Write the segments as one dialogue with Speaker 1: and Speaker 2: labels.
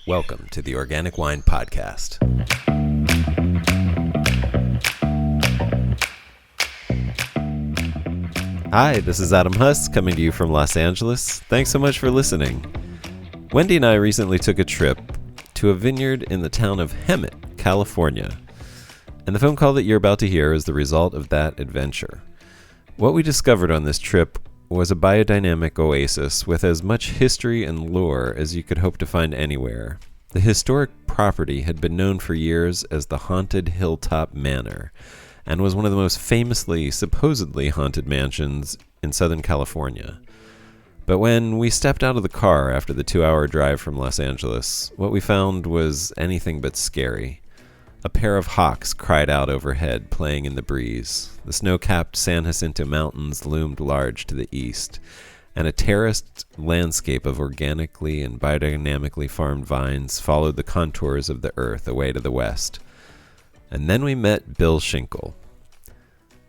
Speaker 1: Welcome to the Organic Wine Podcast. Hi, this is Adam Huss coming to you from Los Angeles. Thanks so much for listening. Wendy and I recently took a trip to a vineyard in the town of Hemet, California. And the phone call that you're about to hear is the result of that adventure. What we discovered on this trip was a biodynamic oasis with as much history and lore as you could hope to find anywhere. The historic property had been known for years as the Haunted Hilltop Manor and was one of the most famously, supposedly haunted mansions in Southern California. But when we stepped out of the car after the 2-hour drive from Los Angeles, what we found was anything but scary. A pair of hawks cried out overhead, playing in the breeze. The snow-capped San Jacinto mountains loomed large to the east, and a terraced landscape of organically and biodynamically farmed vines followed the contours of the earth away to the west. And then we met Bill Shinkle.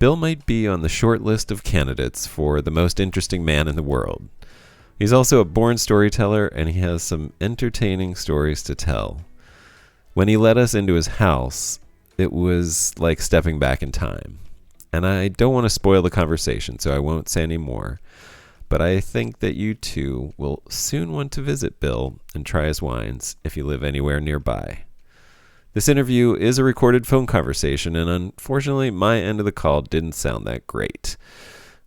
Speaker 1: Bill might be on the short list of candidates for the most interesting man in the world. He's also a born storyteller, and he has some entertaining stories to tell. When he led us into his house, it was like stepping back in time. And I don't want to spoil the conversation, so I won't say any more. But I think that you too will soon want to visit Bill and try his wines if you live anywhere nearby. This interview is a recorded phone conversation, and unfortunately, my end of the call didn't sound that great.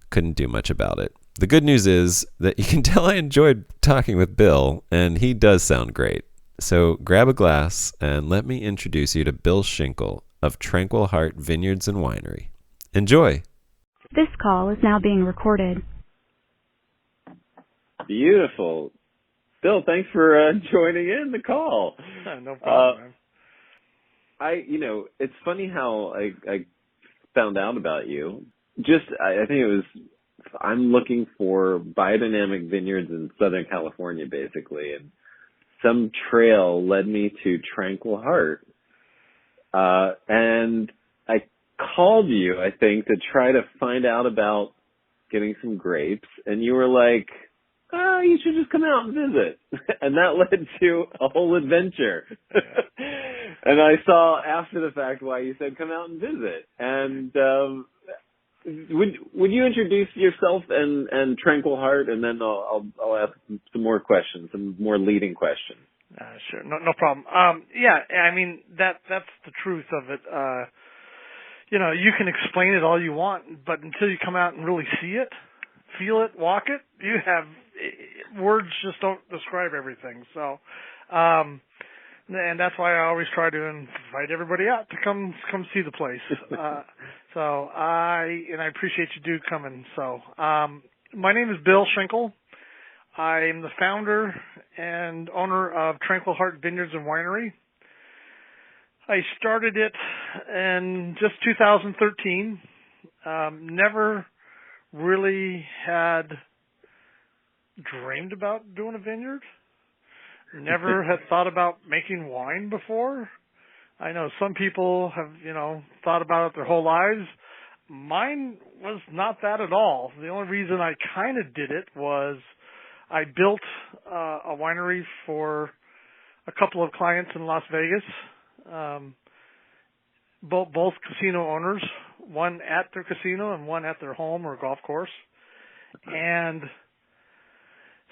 Speaker 1: Couldn't do much about it. The good news is that you can tell I enjoyed talking with Bill, and he does sound great. So grab a glass and let me introduce you to Bill Shinkle of Tranquil Vineyards and Winery. Enjoy!
Speaker 2: This call is now being recorded.
Speaker 3: Beautiful. Bill, thanks for joining in the call.
Speaker 4: No problem, man.
Speaker 3: It's funny how I found out about you. I think it was, I'm looking for biodynamic vineyards in Southern California, basically, and some trail led me to Tranquil Heart. And I called you, I think, to try to find out about getting some grapes. And you were like, oh, you should just come out and visit. And that led to a whole adventure. And I saw after the fact why you said come out and visit. And would you introduce yourself and Tranquil Heart, and then I'll ask some more questions, some more leading questions.
Speaker 4: Sure, no problem. That's the truth of it. You can explain it all you want, but until you come out and really see it, feel it, walk it, words just don't describe everything. So, and that's why I always try to invite everybody out to come see the place. So I appreciate you coming. So, my name is Bill Shinkle. I'm the founder and owner of Tranquil Heart Vineyards and Winery. I started it in just 2013. Never really had dreamed about doing a vineyard. Never had thought about making wine before. I know some people have, thought about it their whole lives. Mine was not that at all. The only reason I kind of did it was I built a winery for a couple of clients in Las Vegas, both casino owners, one at their casino and one at their home or golf course. And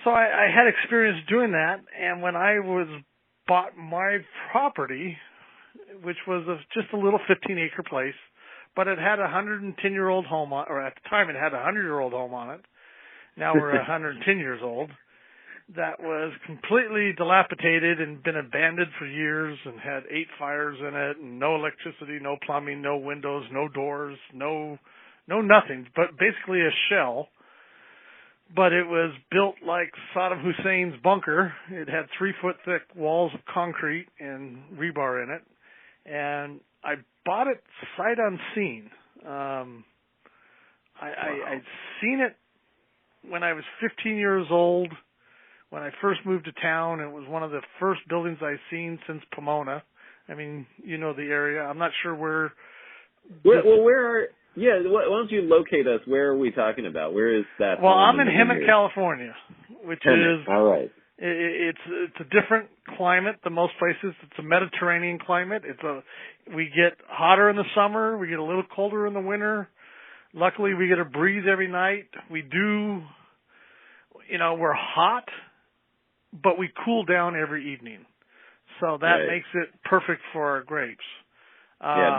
Speaker 4: so I had experience doing that, and when I bought my property, which was just a little 15-acre place, but it had a 110-year-old home on, or at the time it had a 100-year-old home on it. Now we're 110 years old. That was completely dilapidated and been abandoned for years and had 8 fires in it and no electricity, no plumbing, no windows, no doors, no nothing, but basically a shell. But it was built like Saddam Hussein's bunker. It had 3-foot thick walls of concrete and rebar in it. And I bought it sight unseen. I'd seen it when I was 15 years old, when I first moved to town. It was one of the first buildings I've seen since Pomona. I mean, you know the area. I'm not sure where.
Speaker 3: Why don't you locate us? Where are we talking about? Where is that?
Speaker 4: Well, I'm in Hemet, California, which is
Speaker 3: all right.
Speaker 4: It's a different climate than most places. It's a Mediterranean climate. We get hotter in the summer. We get a little colder in the winter. Luckily, we get a breeze every night. We're hot, but we cool down every evening. So that makes it perfect for our grapes.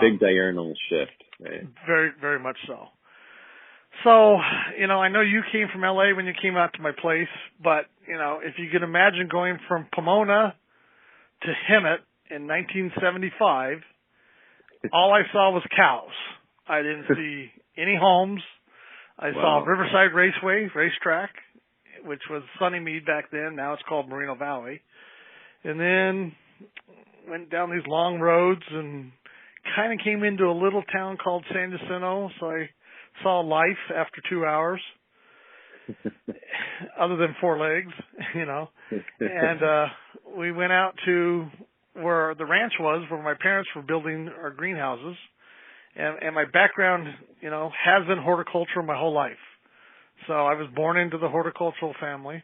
Speaker 3: Big diurnal shift. Right.
Speaker 4: Very, very much so. So, I know you came from LA when you came out to my place, but, if you could imagine going from Pomona to Hemet in 1975, all I saw was cows. I didn't see any homes. I saw Riverside racetrack, which was Sunnymead back then. Now it's called Moreno Valley. And then went down these long roads and kind of came into a little town called San Jacinto. So I saw life after 2 hours, other than 4 legs, And we went out to where the ranch was, where my parents were building our greenhouses. And my background, has been horticulture my whole life. So I was born into the horticultural family.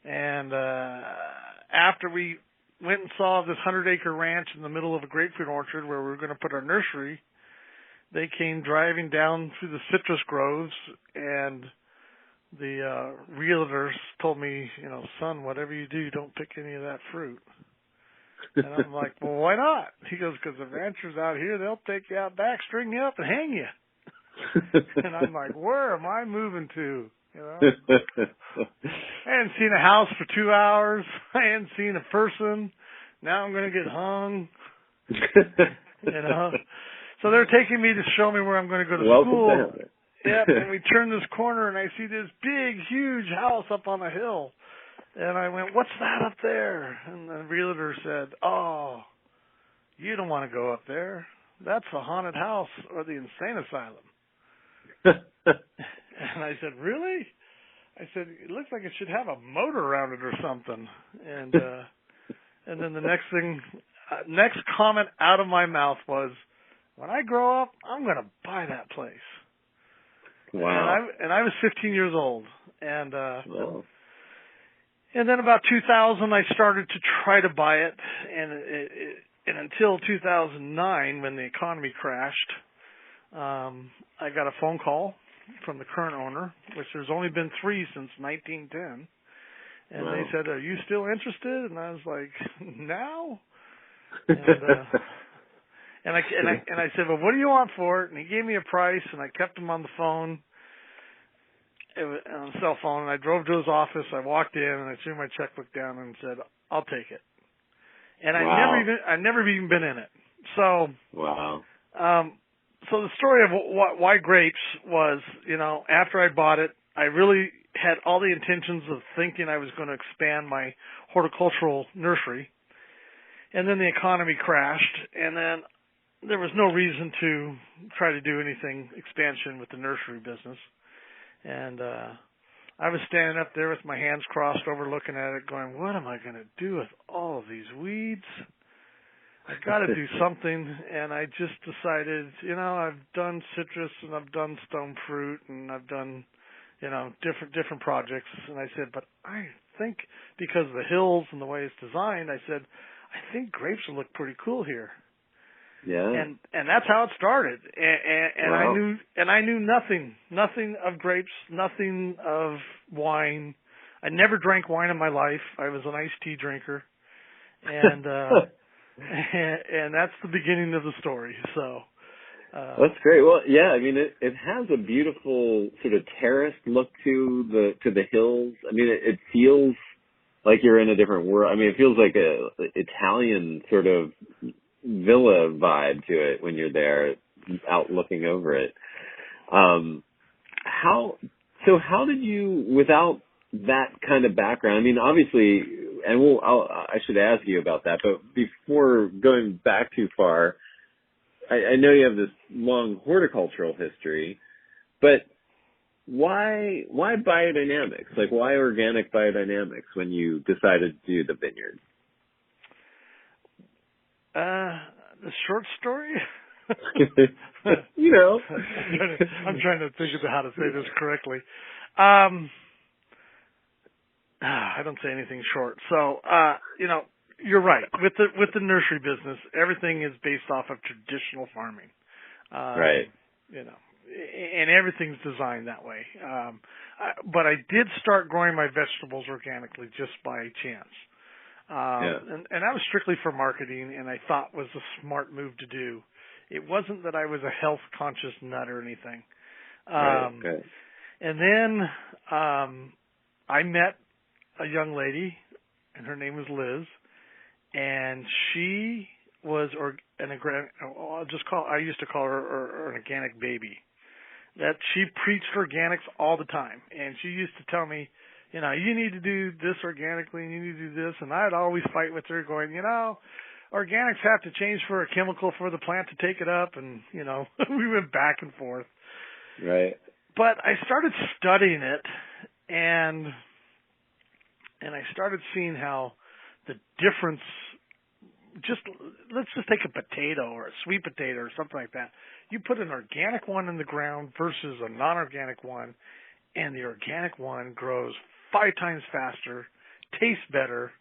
Speaker 4: And after we went and saw this 100-acre ranch in the middle of a grapefruit orchard where we were going to put our nursery, they came driving down through the citrus groves, and the realtors told me, son, whatever you do, don't pick any of that fruit. And I'm like, well, why not? He goes, because the ranchers out here, they'll take you out back, string you up, and hang you. And I'm like, where am I moving to? I hadn't seen a house for 2 hours. I hadn't seen a person. Now I'm going to get hung. So they're taking me to show me where I'm going to go to school. Yep, and we turn this corner, and I see this big, huge house up on a hill. And I went, what's that up there? And the realtor said, oh, you don't want to go up there. That's the haunted house or the insane asylum. And I said, really? I said, it looks like it should have a motor around it or something. And then the next comment out of my mouth was, when I grow up, I'm going to buy that place.
Speaker 3: Wow.
Speaker 4: And I was 15 years old. And and then about 2000, I started to try to buy it. And until 2009, when the economy crashed, I got a phone call from the current owner, which there's only been 3 since 1910. And they said, are you still interested? And I was like, now? And I said, well, what do you want for it? And he gave me a price, and I kept him on the phone, on the cell phone, and I drove to his office. I walked in, and I threw my checkbook down and said, I'll take it. And I've never even been in it. So, so the story of why grapes was, after I bought it, I really had all the intentions of thinking I was going to expand my horticultural nursery. And then the economy crashed, and then there was no reason to try to do anything expansion with the nursery business. And I was standing up there with my hands crossed over looking at it going, what am I going to do with all of these weeds? I've got to do something. And I just decided, I've done citrus and I've done stone fruit and I've done, different projects. And I said, but I think because of the hills and the way it's designed, I said, I think grapes will look pretty cool here.
Speaker 3: Yeah.
Speaker 4: And that's how it started. And I knew nothing of grapes, nothing of wine. I never drank wine in my life. I was an iced tea drinker. And and that's the beginning of the story. So
Speaker 3: that's great. Well, yeah, I mean it has a beautiful sort of terraced look to the hills. I mean it feels like you're in a different world. I mean it feels like a Italian sort of villa vibe to it when you're there out looking over it. How did you, without that kind of background, I mean, obviously, and I should ask you about that, but before going back too far, I know you have this long horticultural history, but why biodynamics? Like, why organic biodynamics when you decided to do the vineyard?
Speaker 4: The short story?
Speaker 3: You know.
Speaker 4: I'm trying to think of how to say this correctly. I don't say anything short. So, you're right. With the nursery business, everything is based off of traditional farming.
Speaker 3: Right.
Speaker 4: And everything's designed that way. But I did start growing my vegetables organically just by chance. And that was strictly for marketing, and I thought was a smart move to do. It wasn't that I was a health-conscious nut or anything.
Speaker 3: Okay.
Speaker 4: And then I met a young lady, and her name was Liz, and she was I used to call her an organic baby. That she preached organics all the time, and she used to tell me, you need to do this organically, and you need to do this, and I'd always fight with her, going, organics have to change for a chemical for the plant to take it up, and we went back and forth.
Speaker 3: Right.
Speaker 4: But I started studying it, and I started seeing how the difference. Let's just take a potato or a sweet potato or something like that. You put an organic one in the ground versus a non-organic one, and the organic one grows 5 times faster, tastes better,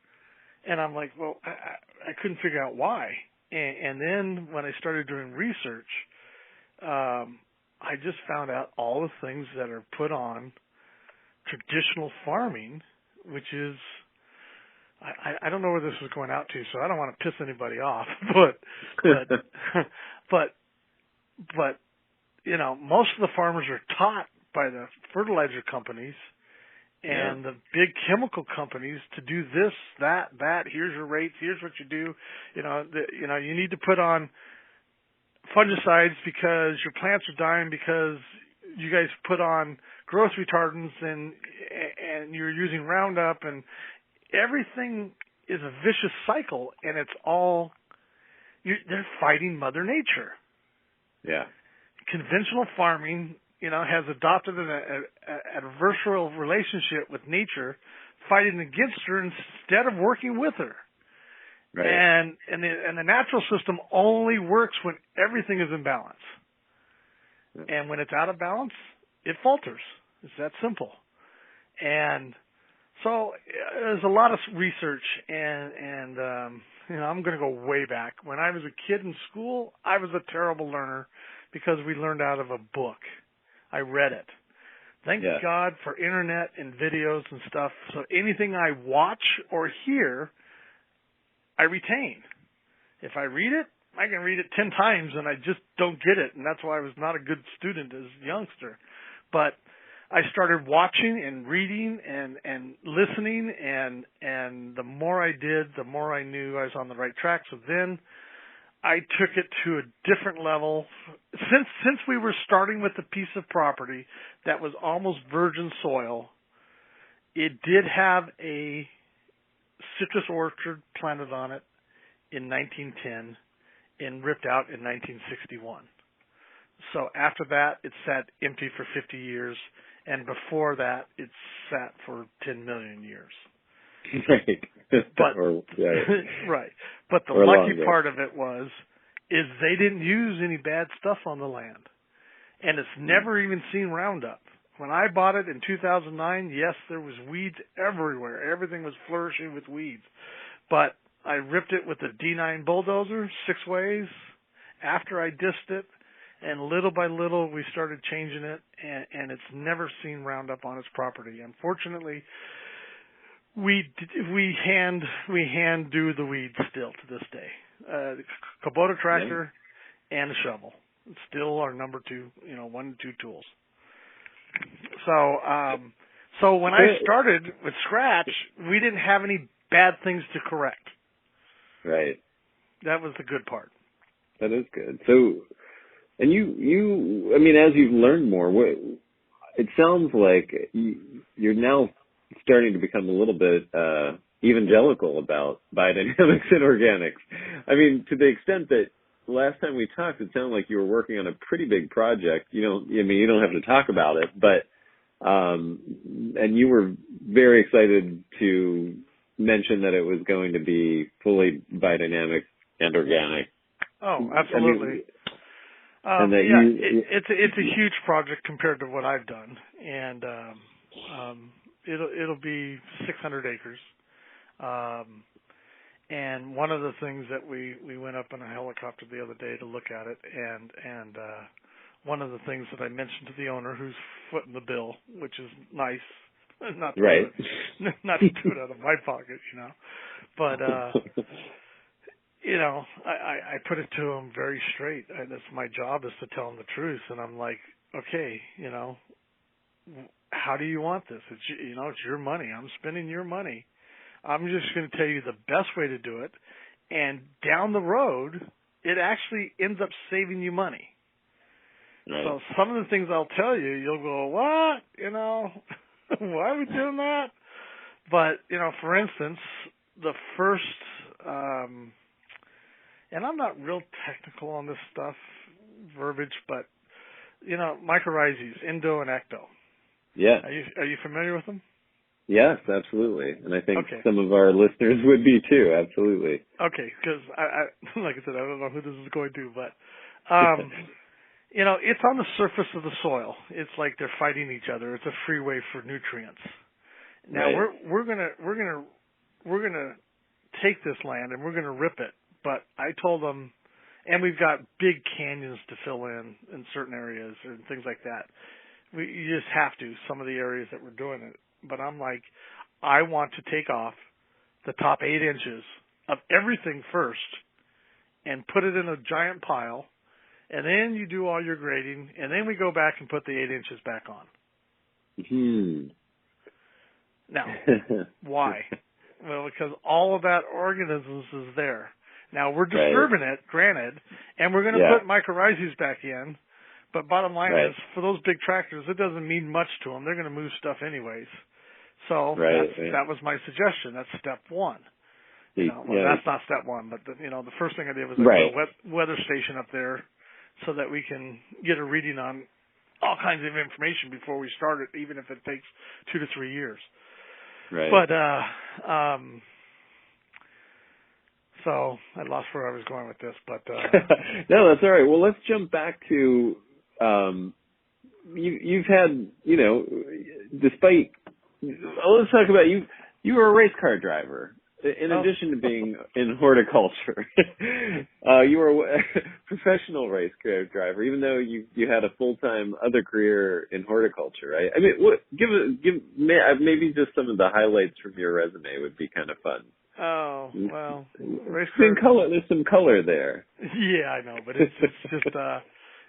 Speaker 4: and I'm like, well, I couldn't figure out why. And then when I started doing research, I just found out all the things that are put on traditional farming, which is, I don't know where this is going out to, so I don't want to piss anybody off, but most of the farmers are taught by the fertilizer companies and the big chemical companies to do this, that. Here's your rates. Here's what you do. You need to put on fungicides because your plants are dying because you guys put on growth retardants and you're using Roundup, and everything is a vicious cycle, and it's all they're fighting Mother Nature. Yeah. Conventional farming, has adopted an adversarial relationship with nature, fighting against her instead of working with her. Right. And the natural system only works when everything is in balance. Yeah. And when it's out of balance, it falters. It's that simple. And so there's a lot of research, and I'm going to go way back. When I was a kid in school, I was a terrible learner because we learned out of a book. I read it. Thank God for internet and videos and stuff. So anything I watch or hear, I retain. If I read it, I can read it 10 times and I just don't get it. And that's why I was not a good student as a youngster. But I started watching and reading and listening, and the more I did, the more I knew I was on the right track. So then I took it to a different level. Since we were starting with a piece of property that was almost virgin soil, it did have a citrus orchard planted on it in 1910 and ripped out in 1961. So after that, it sat empty for 50 years. And before that, it sat for 10 million years. Right. But, right. But the lucky part of it is they didn't use any bad stuff on the land. And it's never even seen Roundup. When I bought it in 2009, yes, there was weeds everywhere. Everything was flourishing with weeds. But I ripped it with a D9 bulldozer 6 ways after I dissed it. And little by little, we started changing it, and it's never seen Roundup on its property. Unfortunately, we hand do the weeds still to this day. Kubota tractor and a shovel. It's still our number 2, 1 and 2 tools. So when I started with scratch, we didn't have any bad things to correct. Right. That was the good part.
Speaker 3: That is good. So. And I mean, as you've learned more, it sounds like you're now starting to become a little bit evangelical about biodynamics and organics. I mean, to the extent that last time we talked, it sounded like you were working on a pretty big project. You don't have to talk about it, but and you were very excited to mention that it was going to be fully biodynamic and organic.
Speaker 4: Oh, absolutely. It's a huge project compared to what I've done, and it'll be 600 acres. And one of the things that we went up in a helicopter the other day to look at it, and one of the things that I mentioned to the owner, who's footing the bill, which is nice, not to
Speaker 3: Right.
Speaker 4: not to do it out of my pocket, but I put it to him very straight. That's my job, is to tell him the truth, and I'm like, okay, how do you want this? It's your money. I'm spending your money. I'm just going to tell you the best way to do it, and down the road, it actually ends up saving you money.
Speaker 3: Right.
Speaker 4: So some of the things I'll tell you, you'll go, what? Why are we doing that? But, for instance, the first, and I'm not real technical on this stuff, verbiage, but, mycorrhizas, endo and ecto.
Speaker 3: Yeah.
Speaker 4: Are you familiar with them?
Speaker 3: Yes, absolutely. And I think
Speaker 4: Okay.
Speaker 3: some of our listeners would be too, absolutely.
Speaker 4: Okay, because, I like I said, I don't know who this is going to, but, it's on the surface of the soil. It's like they're fighting each other. It's a freeway for nutrients. Now
Speaker 3: Right.
Speaker 4: we're gonna take this land and we're gonna rip it. But I told them, and we've got big canyons to fill in certain areas and things like that. You just have to, some of the areas that we're doing it. But I'm like, I want to take off the top 8 inches of everything first and put it in a giant pile, and then you do all your grading, and then we go back and put the 8 inches back on. Now, why? Well, because all of that organisms is there. Now, we're disturbing it, granted, and we're going to put mycorrhizas back in, but bottom line is, for those big tractors, it doesn't mean much to them. They're going to move stuff anyways. So that was my suggestion. That's step one. That's not step one, but the first thing I did was I put a weather station up there so that we can get a reading on all kinds of information before we start it, even if it takes 2 to 3 years.
Speaker 3: Right.
Speaker 4: But so I lost where I was going with this, but
Speaker 3: no, that's all right. Well, let's jump back to you've had, despite let's talk about you. You were a race car driver. In addition to being in horticulture, you were a professional race car driver, even though you had a full-time other career in horticulture, right? I mean, maybe just some of the highlights from your resume would be kind of fun.
Speaker 4: Oh, well, race
Speaker 3: car. There's some color there.
Speaker 4: Yeah, I know, but it's just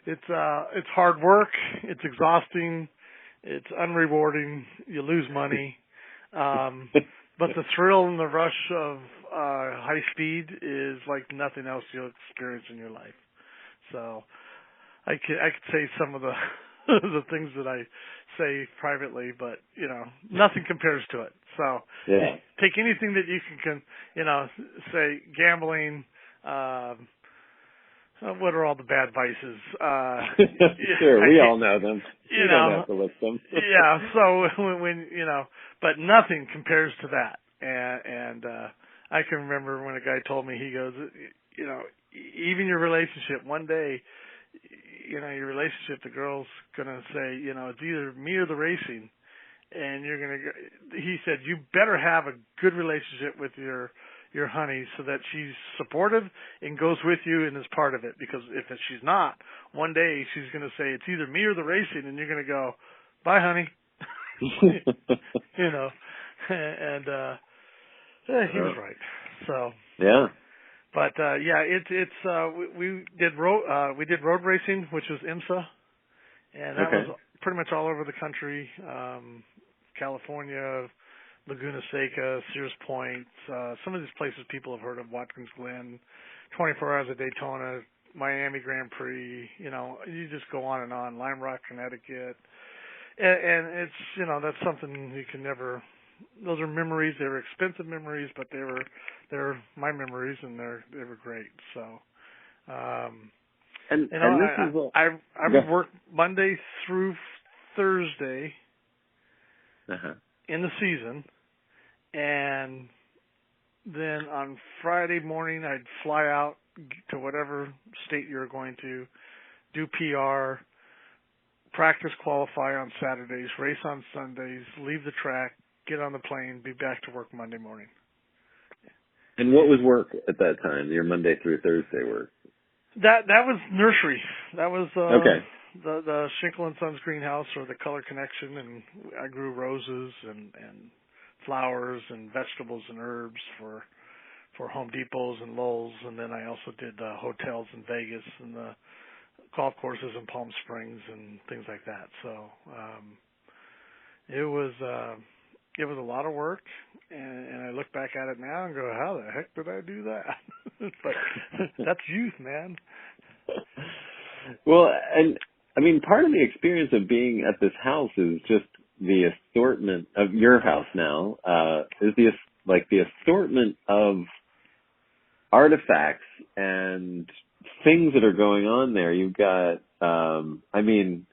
Speaker 4: it's hard work. It's exhausting. It's unrewarding. You lose money. But the thrill and the rush of high speed is like nothing else you'll experience in your life. So I could say some of the the things that I say privately, but nothing compares to it. So take anything that you can say gambling. What are all the bad vices?
Speaker 3: Sure, we all know them. You don't have to list them.
Speaker 4: Yeah, so when but nothing compares to that. And I can remember when a guy told me, he goes, even your relationship, one day, your relationship, the girl's gonna say, it's either me or the racing, and he said, you better have a good relationship with your honey so that she's supportive and goes with you and is part of it. Because if she's not, one day she's going to say, it's either me or the racing, and you're going to go, bye, honey. And he was right. So
Speaker 3: yeah.
Speaker 4: But we did road racing, which was IMSA, and that was pretty much all over the country, California, Laguna Seca, Sears Point, some of these places people have heard of, Watkins Glen, 24 Hours of Daytona, Miami Grand Prix, you just go on and on, Lime Rock, Connecticut. And it's, that's something you can never, those are memories. They were expensive memories, but they're my memories, and they were great. So, I've worked Monday through Thursday in the season, and then on Friday morning I'd fly out to whatever state you're going to, do PR, practice, qualify on Saturdays, race on Sundays, leave the track, get on the plane, be back to work Monday morning.
Speaker 3: And what was work at that time? Your Monday through Thursday work?
Speaker 4: That was nursery. That was
Speaker 3: okay.
Speaker 4: The Shinkle and Sons greenhouse, or the Color Connection, and I grew roses and flowers and vegetables and herbs for Home Depots and Lowe's, and then I also did hotels in Vegas and the golf courses in Palm Springs and things like that. So it was a lot of work, and I look back at it now and go, how the heck did I do that? But that's youth, man.
Speaker 3: Well, and I mean, part of the experience of being at this house is just the assortment of your house now, is the assortment of artifacts and things that are going on there. You've got, I mean,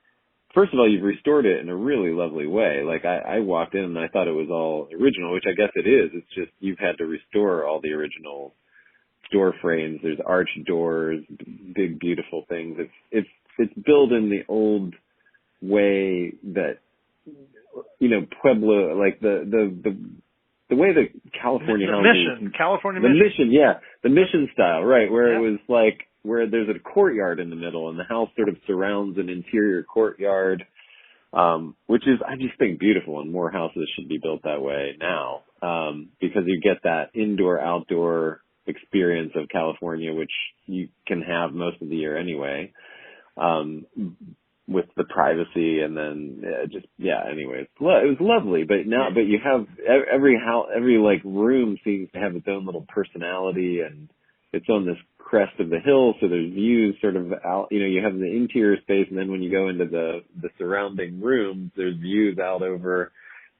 Speaker 3: first of all, you've restored it in a really lovely way. Like I walked in and I thought it was all original, which I guess it is. It's just you've had to restore all the original door frames. There's arched doors, big beautiful things. It's built in the old way that, you know, Pueblo, like the way that California houses,
Speaker 4: California
Speaker 3: mission, yeah, the mission style, right, where it was like where there's a courtyard in the middle and the house sort of surrounds an interior courtyard, which is, I just think, beautiful, and more houses should be built that way now, because you get that indoor-outdoor experience of California, which you can have most of the year anyway, with the privacy, and then anyway, it was lovely. But you have every house, every like room seems to have its own little personality, and it's on this crest of the hill, so there's views sort of out, you know, you have the interior space, and then when you go into the surrounding rooms, there's views out over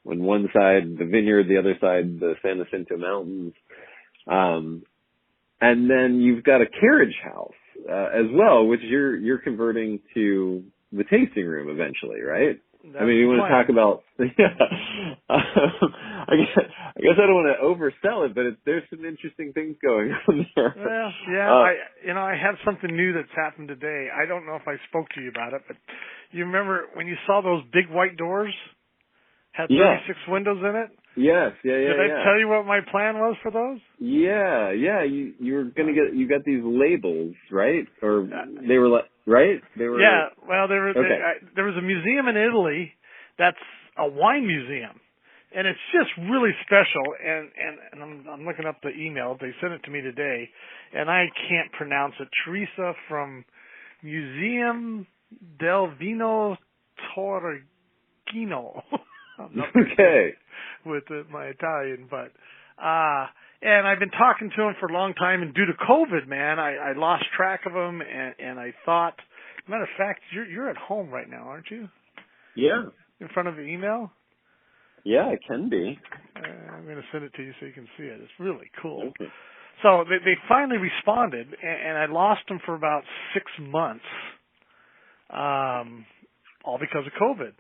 Speaker 3: on one side the Vineyard, the other side the San Jacinto Mountains, and then you've got a carriage house as well, which you're converting to the tasting room eventually, right? I mean, you want to talk about, I guess I don't want to oversell it, but there's some interesting things going on there.
Speaker 4: Well, yeah, I have something new that's happened today. I don't know if I spoke to you about it, but you remember when you saw those big white doors? Had 36 windows in it?
Speaker 3: Yes,
Speaker 4: Did I tell you what my plan was for those?
Speaker 3: Yeah. You were gonna you got these labels, right? Or they were like, right? They were.
Speaker 4: Yeah. Well, there was a museum in Italy that's a wine museum, and it's just really special. And I'm looking up the email. They sent it to me today, and I can't pronounce it. Teresa from Museum del Vino Torrigino.
Speaker 3: Okay.
Speaker 4: With my Italian, but and I've been talking to him for a long time, and due to COVID, man, I lost track of him, and I thought, matter of fact, you're at home right now, aren't you?
Speaker 3: Yeah.
Speaker 4: In front of the email?
Speaker 3: Yeah, it can be.
Speaker 4: I'm going to send it to you so you can see it. It's really cool.
Speaker 3: Okay.
Speaker 4: So they finally responded, and I lost them for about 6 months, all because of COVID.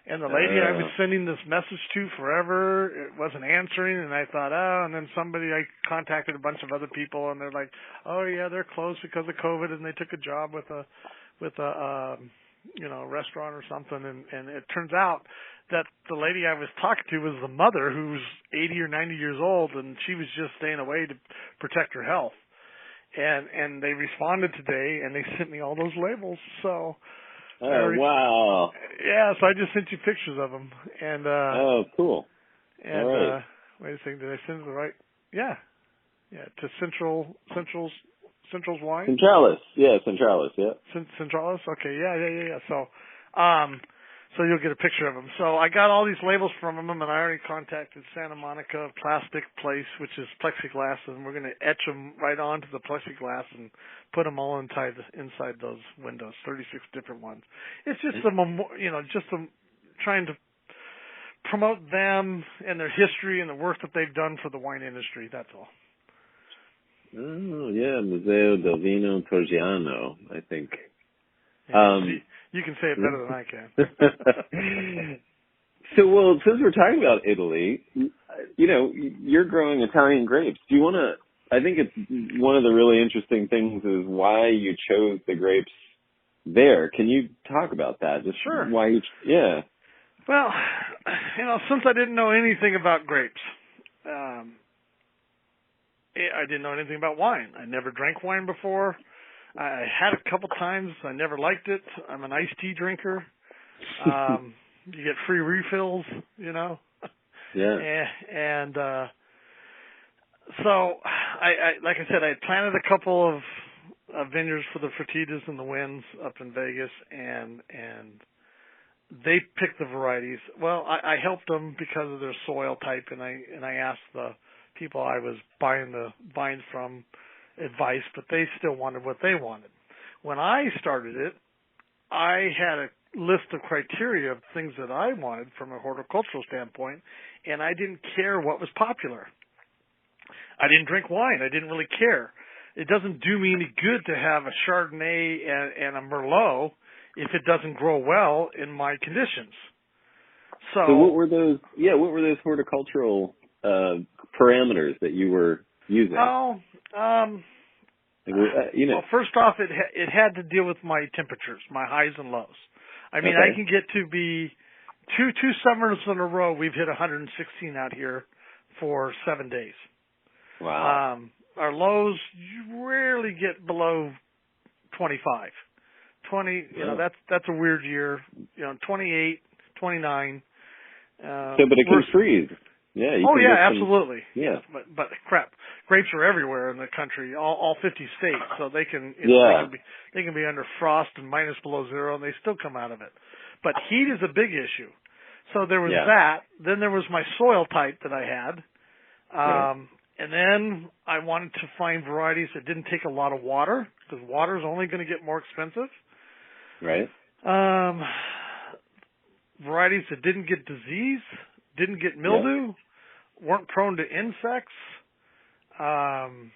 Speaker 4: And the lady I was sending this message to forever, it wasn't answering, and I thought, and then I contacted a bunch of other people, and they're like, oh yeah, they're closed because of COVID, and they took a job with a restaurant or something, and it turns out that the lady I was talking to was the mother, who's 80 or 90 years old, and she was just staying away to protect her health. And they responded today, and they sent me all those labels, so.
Speaker 3: Oh, wow.
Speaker 4: Yeah, so I just sent you pictures of them. And
Speaker 3: oh, cool.
Speaker 4: And
Speaker 3: all right.
Speaker 4: Wait a second, did I send it the right? Yeah, to Central's Wine.
Speaker 3: Centralis, yeah.
Speaker 4: Centralis, okay, yeah. So you'll get a picture of them. So I got all these labels from them, and I already contacted Santa Monica Plastic Place, which is plexiglass, and we're going to etch them right onto the plexiglass and put them all inside those windows, 36 different ones. It's just trying to promote them and their history and the work that they've done for the wine industry. That's all.
Speaker 3: Oh, yeah, Museo del Vino Torgiano, I think.
Speaker 4: You can say it better than I can.
Speaker 3: So, since we're talking about Italy, you're growing Italian grapes. Do you want to, I think it's one of the really interesting things is why you chose the grapes there. Can you talk about that? Just
Speaker 4: sure.
Speaker 3: Why yeah.
Speaker 4: Well, since I didn't know anything about grapes, I didn't know anything about wine. I never drank wine before. I had a couple times. I never liked it. I'm an iced tea drinker. You get free refills,
Speaker 3: Yeah.
Speaker 4: And so I like I said, I planted a couple of vineyards for the Fertitas and the Winds up in Vegas, and they picked the varieties. Well, I helped them because of their soil type, and I asked the people I was buying the vines from advice, but they still wanted what they wanted. When I started it, I had a list of criteria of things that I wanted from a horticultural standpoint, and I didn't care what was popular. I didn't drink wine. I didn't really care. It doesn't do me any good to have a Chardonnay and a Merlot if it doesn't grow well in my conditions.
Speaker 3: So what were those? Yeah, what were those horticultural parameters that you were using?
Speaker 4: Well, first off, it had to deal with my temperatures, my highs and lows. I mean,
Speaker 3: okay.
Speaker 4: I can get to be two summers in a row. We've hit 116 out here for 7 days.
Speaker 3: Wow.
Speaker 4: Our lows rarely get below 25. 20, that's a weird year. 28, 29.
Speaker 3: But it can freeze. Yeah.
Speaker 4: Absolutely.
Speaker 3: Yeah.
Speaker 4: But crap, grapes are everywhere in the country, all 50 states, so they can, they can be under frost and minus below zero, and they still come out of it. But heat is a big issue. So there was that. Then there was my soil type that I had. And then I wanted to find varieties that didn't take a lot of water, because water is only going to get more expensive.
Speaker 3: Right.
Speaker 4: Varieties that didn't get disease, didn't get mildew, weren't prone to insects. And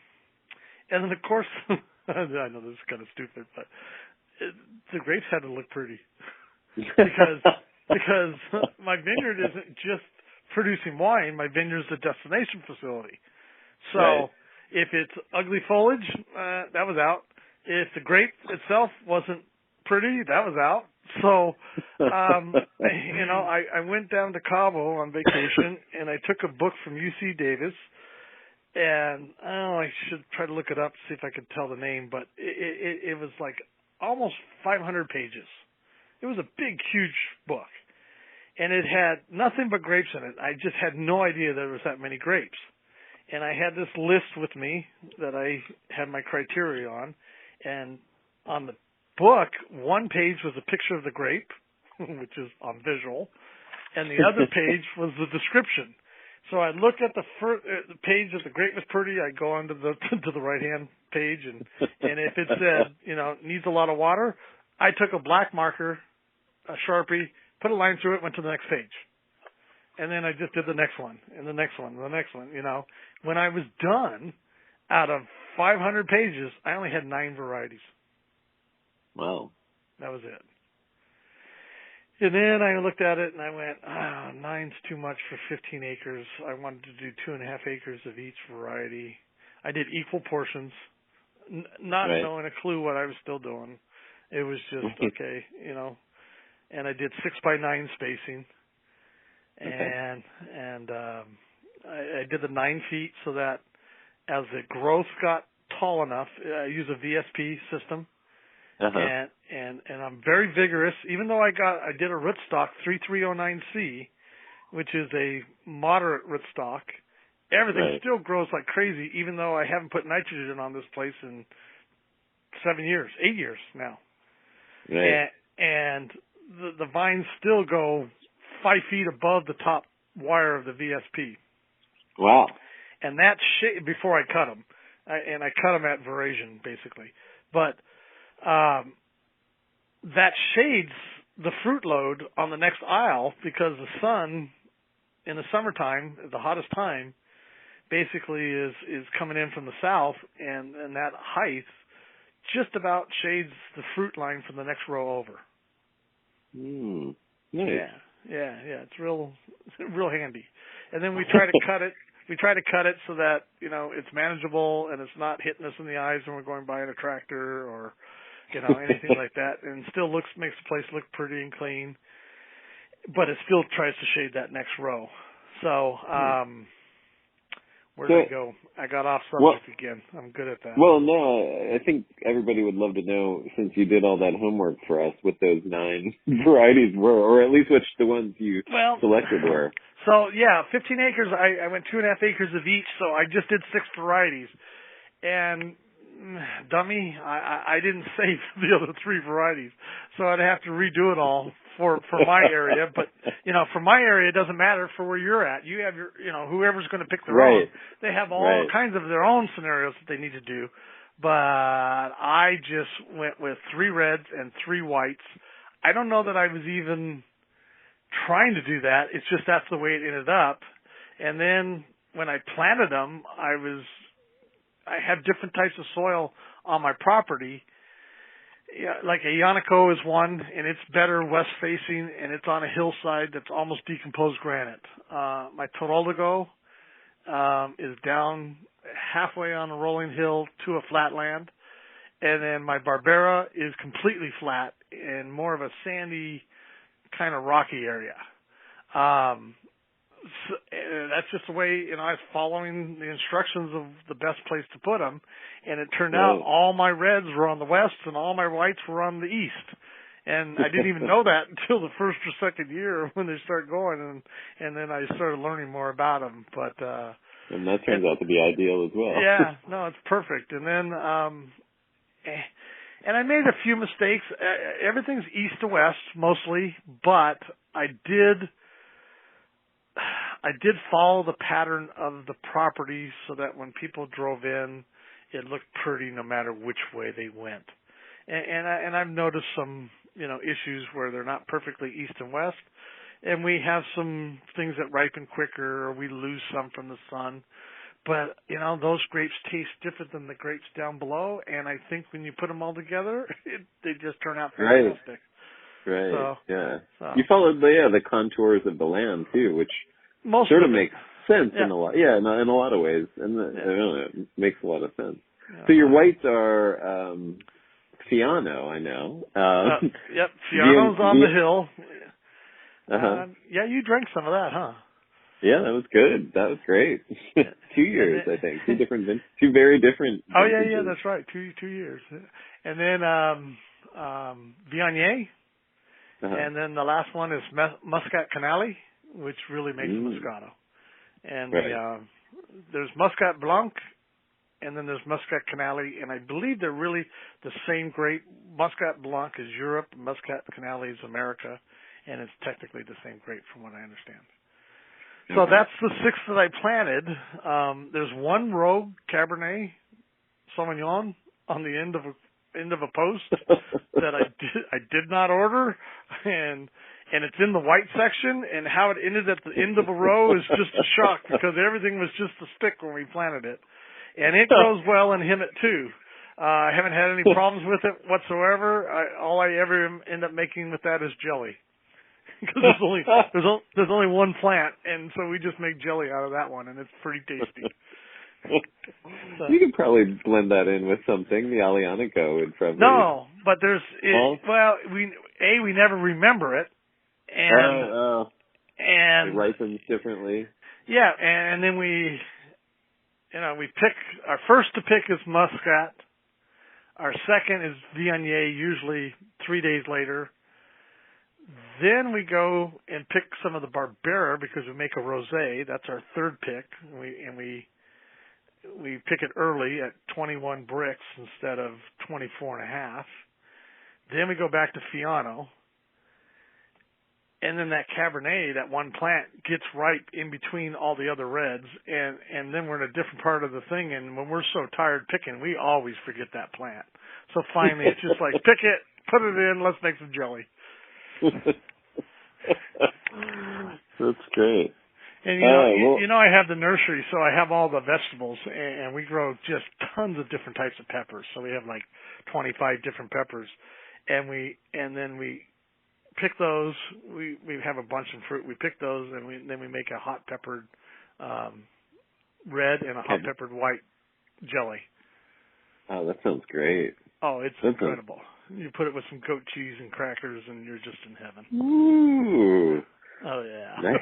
Speaker 4: then, of course, I know this is kind of stupid, but the grapes had to look pretty. because my vineyard isn't just producing wine. My vineyard's a destination facility. So if it's ugly foliage, that was out. If the grape itself wasn't pretty, that was out. So, I went down to Cabo on vacation, and I took a book from UC Davis, and I should try to look it up, see if I could tell the name, but it was like almost 500 pages. It was a big, huge book, and it had nothing but grapes in it. I just had no idea there was that many grapes. And I had this list with me that I had my criteria on, and on the book, one page was a picture of the grape, which is on visual, and the other page was the description. So I look at the page that the grape was pretty, I go on to the right-hand page, and if it said, needs a lot of water, I took a black marker, a Sharpie, put a line through it, went to the next page. And then I just did the next one, and the next one, and the next one, When I was done, out of 500 pages, I only had 9 varieties.
Speaker 3: Wow.
Speaker 4: That was it. And then I looked at it and I went, 9's too much for 15 acres. I wanted to do 2.5 acres of each variety. I did equal portions, not knowing a clue what I was still doing. It was just, okay, and I did 6x9 spacing. And I did the 9 feet so that as the growth got tall enough, I use a VSP system. And I'm very vigorous, even though I did a rootstock 3309C, which is a moderate rootstock. Everything still grows like crazy, even though I haven't put nitrogen on this place in 8 years now.
Speaker 3: Right.
Speaker 4: And the vines still go 5 feet above the top wire of the VSP.
Speaker 3: Wow.
Speaker 4: And that before I cut them, and I cut them at veraison basically, but that shades the fruit load on the next aisle because the sun in the summertime, the hottest time, basically is coming in from the south, and that height just about shades the fruit line from the next row over.
Speaker 3: Nice.
Speaker 4: Yeah, it's real handy. And then we try to cut it. We try to cut it so that it's manageable and it's not hitting us in the eyes when we're going by in a tractor or anything like that, and still makes the place look pretty and clean. but it still tries to shade that next row. So, where did I go? I got off subject again. I'm good at that.
Speaker 3: Well, no, I think everybody would love to know, since you did all that homework for us, what those 9 varieties were, or at least which the ones you selected were.
Speaker 4: So, yeah, 15 acres. I went 2.5 acres of each, so I just did 6 varieties. And, dummy, I didn't save the other 3 varieties, so I'd have to redo it all for my area. But, for my area, it doesn't matter for where you're at. You have your, whoever's going to pick their own. They have all kinds of their own scenarios that they need to do. But I just went with 3 reds and 3 whites. I don't know that I was even trying to do that. It's just that's the way it ended up. And then when I planted them, I have different types of soil on my property. Yeah, like a Yanaco is one, and it's better west facing, and it's on a hillside that's almost decomposed granite. My Toroldigo is down halfway on a rolling hill to a flatland, and then my Barbera is completely flat and more of a sandy kind of rocky area. So, that's just the way, I was following the instructions of the best place to put them, and it turned out all my reds were on the west and all my whites were on the east. And I didn't even know that until the first or second year when they start going, and then I started learning more about them. But
Speaker 3: and that turns out to be ideal as well.
Speaker 4: Yeah, no, it's perfect. And then and I made a few mistakes. Everything's east to west mostly, but I did follow the pattern of the property so that when people drove in, it looked pretty no matter which way they went. And I've noticed some, issues where they're not perfectly east and west, and we have some things that ripen quicker, or we lose some from the sun. But, those grapes taste different than the grapes down below, and I think when you put them all together, they just turn out fantastic.
Speaker 3: Right.
Speaker 4: So,
Speaker 3: yeah.
Speaker 4: So.
Speaker 3: You followed the contours of the land too, which sort of makes sense in a lot. Yeah, in a lot of ways, and I don't know, it makes a lot of sense. Yeah. So your whites are Fiano, I know.
Speaker 4: Yep, Fiano's on the hill.
Speaker 3: Uh-huh.
Speaker 4: You drank some of that, huh?
Speaker 3: Yeah, that was good. That was great. 2 years, I think. Two very different.
Speaker 4: Oh yeah, that's right. 2 years, and then Viognier.
Speaker 3: Uh-huh.
Speaker 4: And then the last one is Muscat Canali, which really makes Moscato. And there's Muscat Blanc, and then there's Muscat Canali, and I believe they're really the same grape. Muscat Blanc is Europe, Muscat Canali is America, and it's technically the same grape from what I understand. So that's the 6 that I planted. There's one Rogue Cabernet Sauvignon on the end of a post that I did not order, and it's in the white section, and how it ended at the end of a row is just a shock because everything was just a stick when we planted it. And it grows well in Hemet too. I haven't had any problems with it whatsoever. All I ever end up making with that is jelly. Because there's only one plant, and so we just make jelly out of that one, and it's pretty tasty. So.
Speaker 3: You could probably blend that in with something. The Alianico would probably.
Speaker 4: No, but we never remember it, and
Speaker 3: it ripens differently.
Speaker 4: Yeah, and then we pick our first to pick is Muscat. Our second is Viognier, usually 3 days later. Then we go and pick some of the Barbera because we make a rosé. That's our third pick. We pick it early at 21 bricks instead of 24 and a half. Then we go back to Fiano. And then that Cabernet, that one plant, gets ripe in between all the other reds. And then we're in a different part of the thing. And when we're so tired picking, we always forget that plant. So finally, it's just like, pick it, put it in, let's make some jelly.
Speaker 3: That's great.
Speaker 4: And I have the nursery, so I have all the vegetables, and we grow just tons of different types of peppers. So we have like 25 different peppers, and then we pick those. We have a bunch of fruit. We pick those, and then we make a hot peppered red and a hot peppered white jelly.
Speaker 3: Oh, that sounds great.
Speaker 4: Oh, it's incredible. You put it with some goat cheese and crackers, and you're just in heaven.
Speaker 3: Ooh.
Speaker 4: Oh, yeah.
Speaker 3: Nice.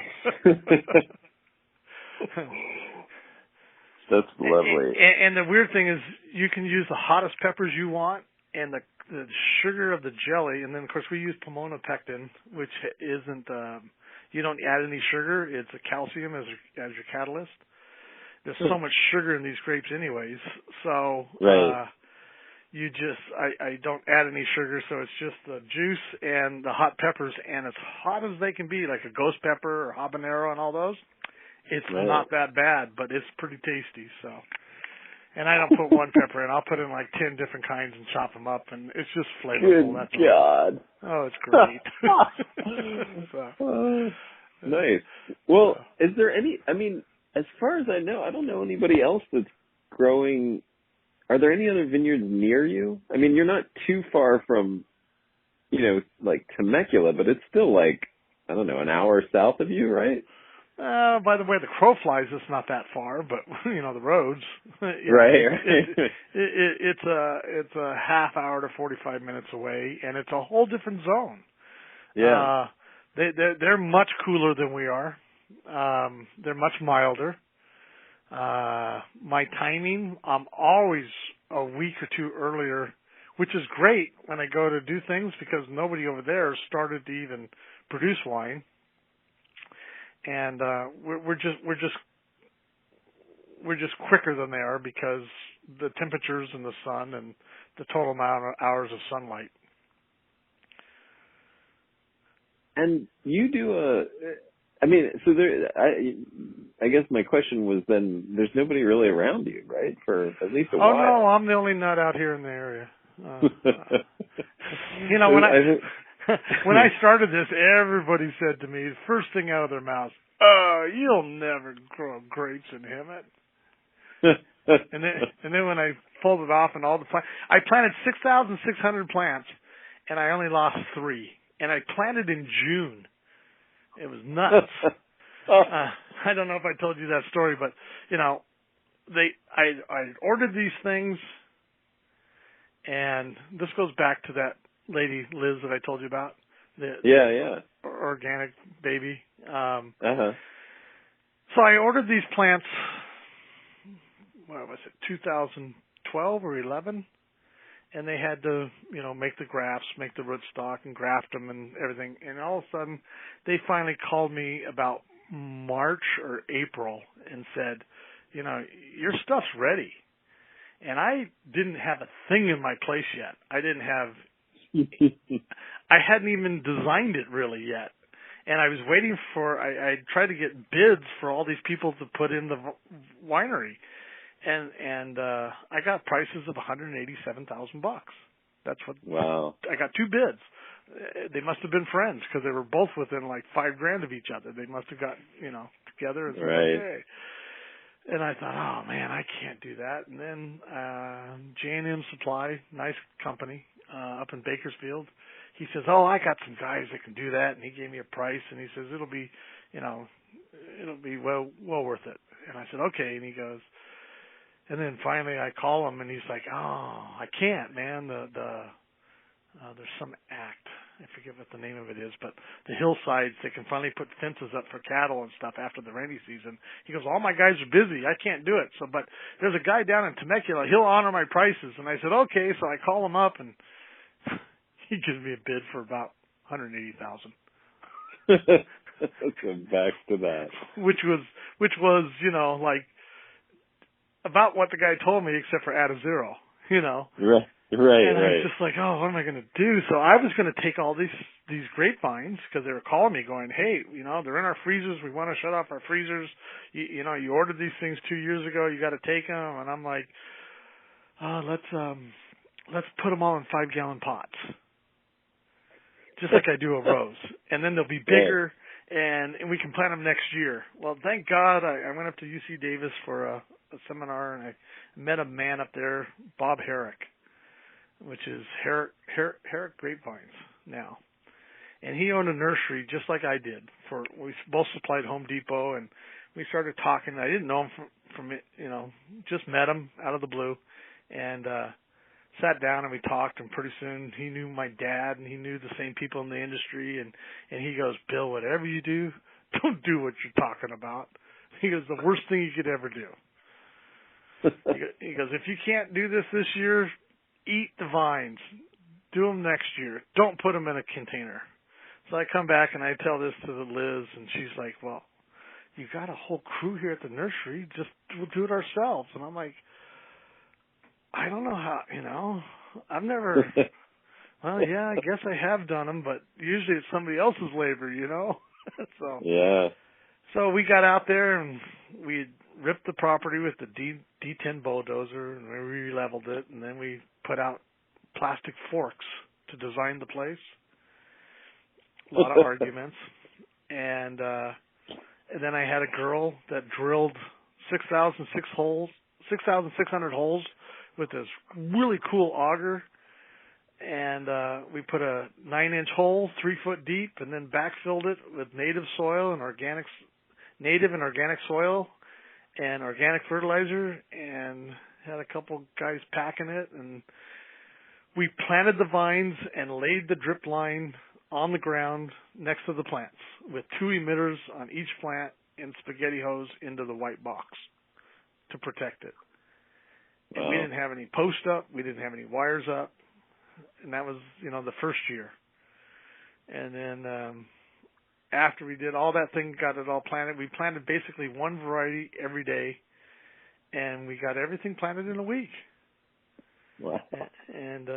Speaker 3: That's lovely.
Speaker 4: And the weird thing is you can use the hottest peppers you want and the sugar of the jelly. And then, of course, we use pomona pectin, which isn't, you don't add any sugar. It's a calcium as your catalyst. There's so much sugar in these grapes anyways. So,
Speaker 3: right.
Speaker 4: I don't add any sugar, so it's just the juice and the hot peppers, and as hot as they can be, like a ghost pepper or habanero and all those, it's not that bad, but it's pretty tasty, so. And I don't put one pepper in. I'll put in like 10 different kinds and chop them up, and it's just flavorful.
Speaker 3: Good God.
Speaker 4: Oh, it's great. So,
Speaker 3: nice. Well, is there any, I mean, as far as I know, I don't know anybody else that's growing. Are there any other vineyards near you? I mean, you're not too far from, like Temecula, but it's still like, I don't know, an hour south of you, right?
Speaker 4: By the way the crow flies, it's not that far, but the roads.
Speaker 3: Right.
Speaker 4: It's a half hour to 45 minutes away, and it's a whole different zone.
Speaker 3: Yeah.
Speaker 4: They're much cooler than we are. They're much milder. My timing, I'm always a week or two earlier, which is great when I go to do things because nobody over there started to even produce wine. And we're just quicker than they are because the temperatures and the sun and the total amount of hours of sunlight. And
Speaker 3: you do so there. I guess my question was then: there's nobody really around you, right? For at least a while.
Speaker 4: Oh no, I'm the only nut out here in the area. When I started this, everybody said to me, the first thing out of their mouths, you'll never grow grapes in Hemet. and then when I pulled it off and all the plants, I planted 6,600 plants, and I only lost 3. And I planted in June. It was nuts. I don't know if I told you that story, but, I ordered these things, and this goes back to that lady, Liz, that I told you about. The organic baby. So I ordered these plants, what was it, 2012 or 11? And they had to, make the grafts, make the rootstock and graft them and everything. And all of a sudden, they finally called me about March or April and said, your stuff's ready. And I didn't have a thing in my place yet. I hadn't even designed it really yet. And I was waiting I tried to get bids for all these people to put in the winery. And I got prices of $187,000. That's what.
Speaker 3: Wow.
Speaker 4: I got 2 bids. They must have been friends because they were both within like $5,000 of each other. They must have got together and said,
Speaker 3: right.
Speaker 4: Hey. And I thought, oh man, I can't do that. And then J&M Supply, nice company up in Bakersfield. He says, oh, I got some guys that can do that, and he gave me a price, and he says it'll be well worth it. And I said, okay. And he goes. And then finally I call him and he's like, oh, I can't, man. There's some act. I forget what the name of it is, but the hillsides, they can finally put fences up for cattle and stuff after the rainy season. He goes, all my guys are busy. I can't do it. So, but there's a guy down in Temecula. He'll honor my prices. And I said, okay. So I call him up and he gives me a bid for about $180,000.
Speaker 3: So back to that.
Speaker 4: Which was, like, about what the guy told me, except for add a 0,
Speaker 3: Right.
Speaker 4: And I was just like, oh, what am I going to do? So I was going to take all these grapevines because they were calling me going, hey, they're in our freezers. We want to shut off our freezers. You ordered these things 2 years ago. You got to take them. And I'm like, let's put them all in 5-gallon pots, just like I do a rose. And then they'll be bigger. And we can plant them next year. Well, thank God I went up to UC Davis for a seminar, and I met a man up there, Bob Herrick, which is Herrick Grapevines now. And he owned a nursery just like I did. We both supplied Home Depot, and we started talking. I didn't know him from just met him out of the blue. And sat down and we talked, and pretty soon he knew my dad and he knew the same people in the industry, and he goes, Bill, whatever you do, don't do what you're talking about. He goes, the worst thing you could ever do. He goes, if you can't do this year, eat the vines. Do them next year. Don't put them in a container. So I come back and I tell this to Liz, and she's like, well, you got a whole crew here at the nursery. Just we'll do it ourselves. And I'm like, I don't know how, I've never, well, yeah, I guess I have done them, but usually it's somebody else's labor, So,
Speaker 3: yeah.
Speaker 4: So we got out there and we ripped the property with the D10 bulldozer, and we re-leveled it, and then we put out plastic forks to design the place. A lot of arguments. And then I had a girl that drilled 6,600 holes with this really cool auger, and we put a 9-inch hole 3 foot deep, and then backfilled it with native and organic soil and organic fertilizer, and had a couple guys packing it, and we planted the vines and laid the drip line on the ground next to the plants with 2 emitters on each plant and spaghetti hose into the white box to protect it. And we didn't have any post up. We didn't have any wires up. And that was, the first year. And then after we did all that thing, got it all planted, we planted basically one variety every day. And we got everything planted in a week.
Speaker 3: Wow.
Speaker 4: And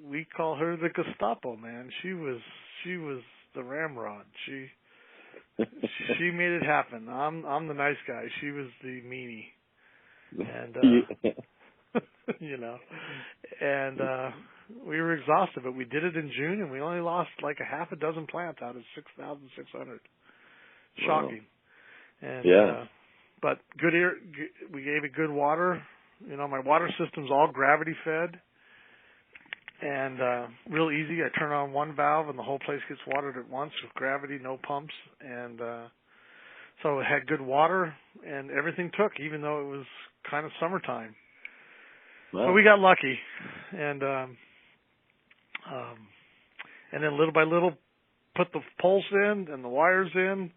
Speaker 4: we call her the Gestapo, man. She was the ramrod. She made it happen. I'm the nice guy. She was the meanie. And and we were exhausted, but we did it in June, and we only lost like a half a dozen plants out of 6,600. Shocking.
Speaker 3: Wow.
Speaker 4: And
Speaker 3: yeah.
Speaker 4: But we gave it good water. My water system's all gravity fed, and real easy. I turn on one valve and the whole place gets watered at once with gravity, no pumps, and so it had good water, and everything took, even though it was kind of summertime.
Speaker 3: Wow.
Speaker 4: But we got lucky, and then little by little put the poles in and the wires in.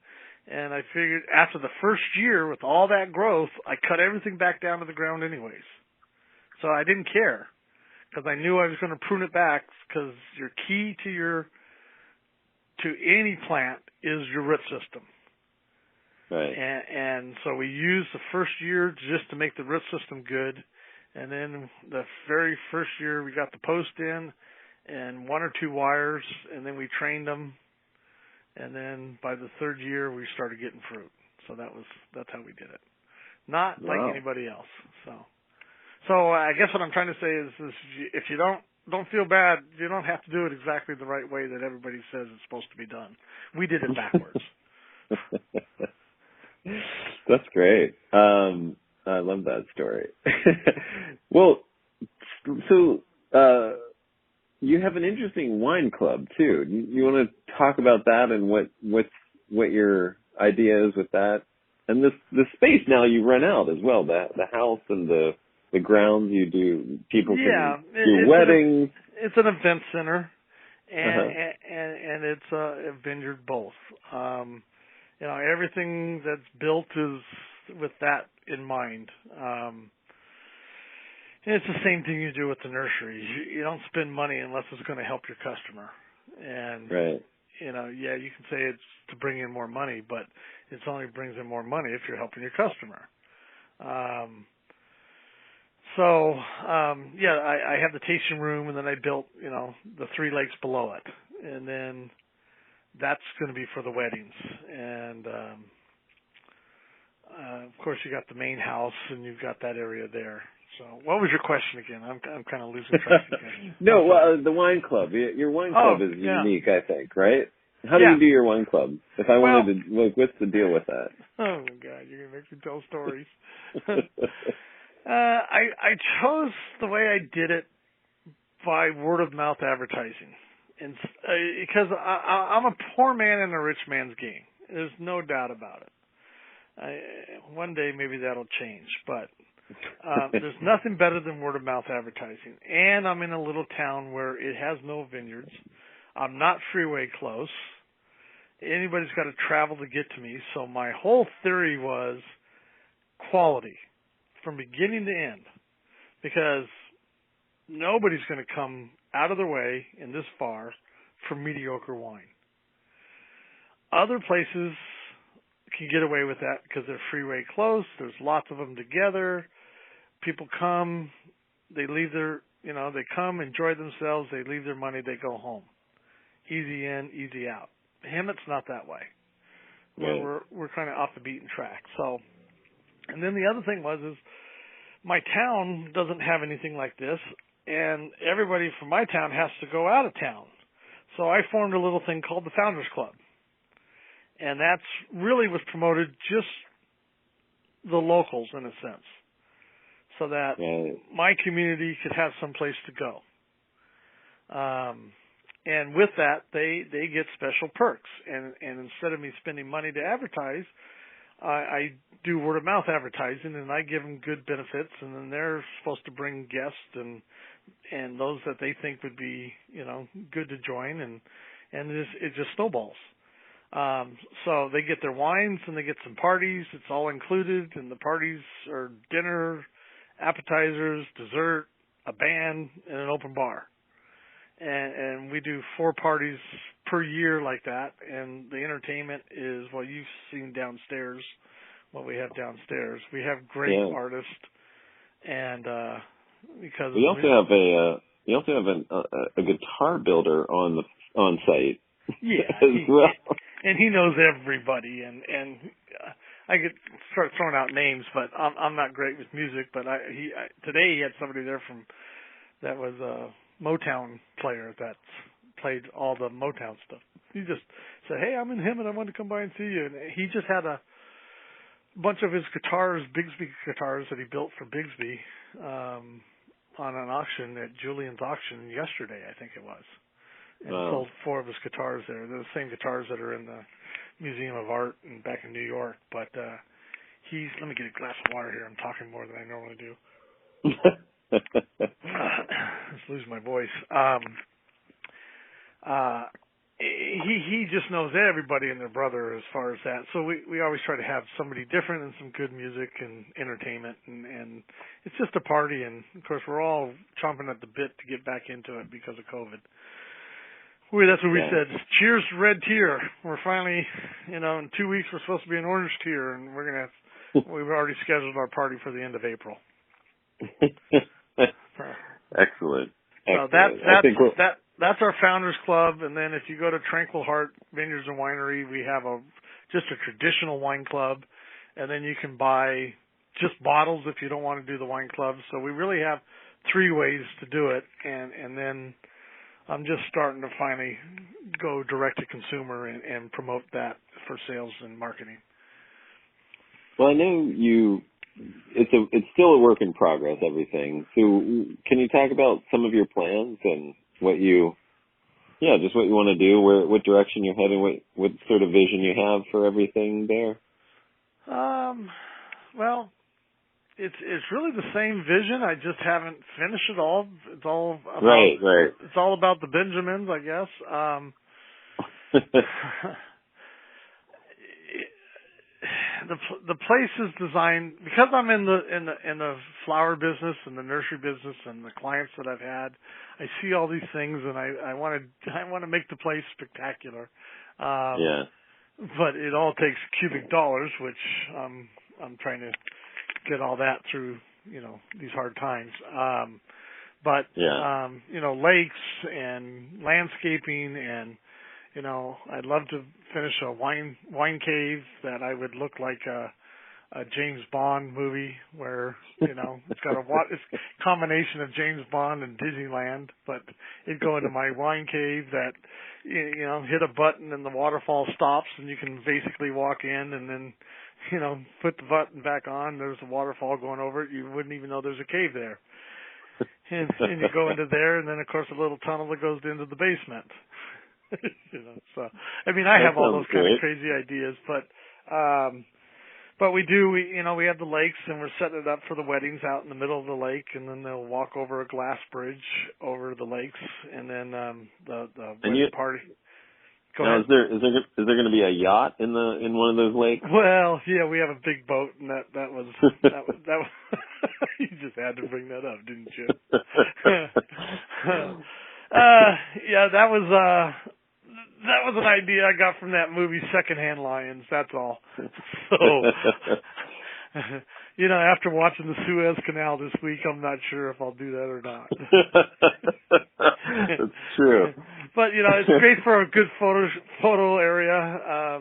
Speaker 4: And I figured after the first year with all that growth, I cut everything back down to the ground anyways. So I didn't care because I knew I was going to prune it back, because your key to any plant is your root system.
Speaker 3: Right.
Speaker 4: And so we used the first year just to make the root system good. And then the very first year we got the post in and 1 or 2 wires, and then we trained them. And then by the third year, we started getting fruit. So that's how we did it. Not like anybody else. So I guess what I'm trying to say is if you don't feel bad, you don't have to do it exactly the right way that everybody says it's supposed to be done. We did it backwards.
Speaker 3: That's great. I love that story. Well, so you have an interesting wine club too. You want to talk about that and what your idea is with that, and the space now you rent out as well. The house and the grounds you do. People can do weddings.
Speaker 4: It's an event center, and it's a vineyard both. Everything that's built is with that in mind. It's the same thing you do with the nursery. You don't spend money unless it's going to help your customer. And,
Speaker 3: right.
Speaker 4: You can say it's to bring in more money, but it only brings in more money if you're helping your customer. I have the tasting room, and then I built, the 3 lakes below it. And then that's going to be for the weddings. And, of course, you got the main house, and you've got that area there. So, what was your question again? I'm kind of losing track again.
Speaker 3: No, the wine club. Your wine club is unique, I think, right? How do you do your wine club? If I wanted to, what's the deal with that?
Speaker 4: Oh my God, you're gonna make me tell stories. I chose the way I did it by word of mouth advertising, and because I'm a poor man in a rich man's game. There's no doubt about it. One day maybe that'll change, but There's nothing better than word of mouth advertising. And I'm in a little town where it has no vineyards. I'm not freeway close. Anybody's got to travel to get to me. So my whole theory was quality from beginning to end, because nobody's going to come out of their way in this far for mediocre wine. Other places can get away with that because they're freeway close. There's lots of them together. People come, they leave their, they come, enjoy themselves, they leave their money, they go home. Easy in, easy out. Hemet's not that way.
Speaker 3: Right.
Speaker 4: We're kind of off the beaten track. So, and then the other thing is my town doesn't have anything like this, and everybody from my town has to go out of town. So I formed a little thing called the Founders Club. And that's really was promoted just the locals in a sense, so that my community could have some place to go. And with that, they get special perks. And instead of me spending money to advertise, I do word of mouth advertising, and I give them good benefits, and then they're supposed to bring guests and those that they think would be good to join, and it just snowballs. So they get their wines and they get some parties. It's all included, and the parties are dinner, appetizers, dessert, a band, and an open bar. And we do 4 parties per year like that, and the entertainment is what you've seen downstairs, what we have downstairs. We have great artists, and because
Speaker 3: we also have a guitar builder on site.
Speaker 4: Yeah, and he knows everybody, and I could start throwing out names, but I'm not great with music. But today he had somebody there that was a Motown player that played all the Motown stuff. He just said, "Hey, I'm in Hemet. I wanted to come by and see you." And he just had a bunch of his guitars, Bigsby guitars that he built for Bigsby, on an auction at Julian's auction yesterday, I think it was. And sold 4 of his guitars there. They're the same guitars that are in the Museum of Art and back in New York. But let me get a glass of water here. I'm talking more than I normally do. Just lose my voice. He just knows everybody and their brother as far as that. So we always try to have somebody different and some good music and entertainment. And it's just a party. And, of course, we're all chomping at the bit to get back into it because of COVID. That's what we said. Cheers, red tier. We're finally, in 2 weeks we're supposed to be an orange tier, and we've already scheduled our party for the end of April.
Speaker 3: Excellent.
Speaker 4: So that's our Founders Club, and then if you go to Tranquil Heart Vineyards and Winery, we have just a traditional wine club, and then you can buy just bottles if you don't want to do the wine club. So we really have 3 ways to do it, and then I'm just starting to finally go direct to consumer and promote that for sales and marketing.
Speaker 3: Well, I know it's still a work in progress, everything. So can you talk about some of your plans and just what you want to do, what direction you're heading, what sort of vision you have for everything there?
Speaker 4: Well, it's really the same vision. I just haven't finished it all. It's all about,
Speaker 3: right.
Speaker 4: It's all about the Benjamins, I guess. The place is designed because I'm in the flower business and the nursery business and the clients that I've had. I see all these things, and I want to make the place spectacular. But it all takes cubic dollars, which I'm trying to get all that through, these hard times. Lakes and landscaping and, I'd love to finish a wine cave that I would look like a James Bond movie where, it's got it's a combination of James Bond and Disneyland, but it'd go into my wine cave that, hit a button and the waterfall stops and you can basically walk in and then, put the button back on. There's a waterfall going over it. You wouldn't even know there's a cave there. And you go into there, and then, of course, a little tunnel that goes into the basement. So, I have all those kind of crazy ideas. But But we have the lakes, and we're setting it up for the weddings out in the middle of the lake, and then they'll walk over a glass bridge over the lakes, and then the wedding party. Go ahead.
Speaker 3: Is there going to be a yacht in one of those lakes?
Speaker 4: Well, yeah, we have a big boat, and that was you just had to bring that up, didn't you? Yeah, that was an idea I got from that movie Secondhand Lions, that's all. So, after watching the Suez Canal this week, I'm not sure if I'll do that or not.
Speaker 3: That's true.
Speaker 4: But, it's great for a good photo area.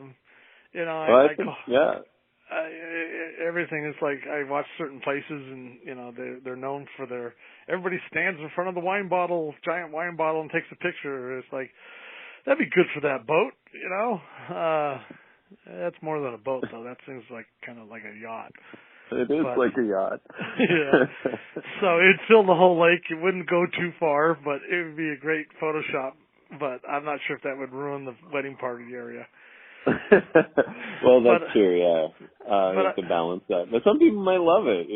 Speaker 4: Everything is like, I watch certain places and, they're known for everybody stands in front of the giant wine bottle and takes a picture. It's like, that'd be good for that boat, That's more than a boat, though. That thing's kind of like a yacht.
Speaker 3: It is like a yacht.
Speaker 4: Yeah. So it'd fill the whole lake. It wouldn't go too far, but it would be a great Photoshop. But I'm not sure if that would ruin the wedding party area.
Speaker 3: Well, that's true, yeah. You have to balance that. But some people might love it,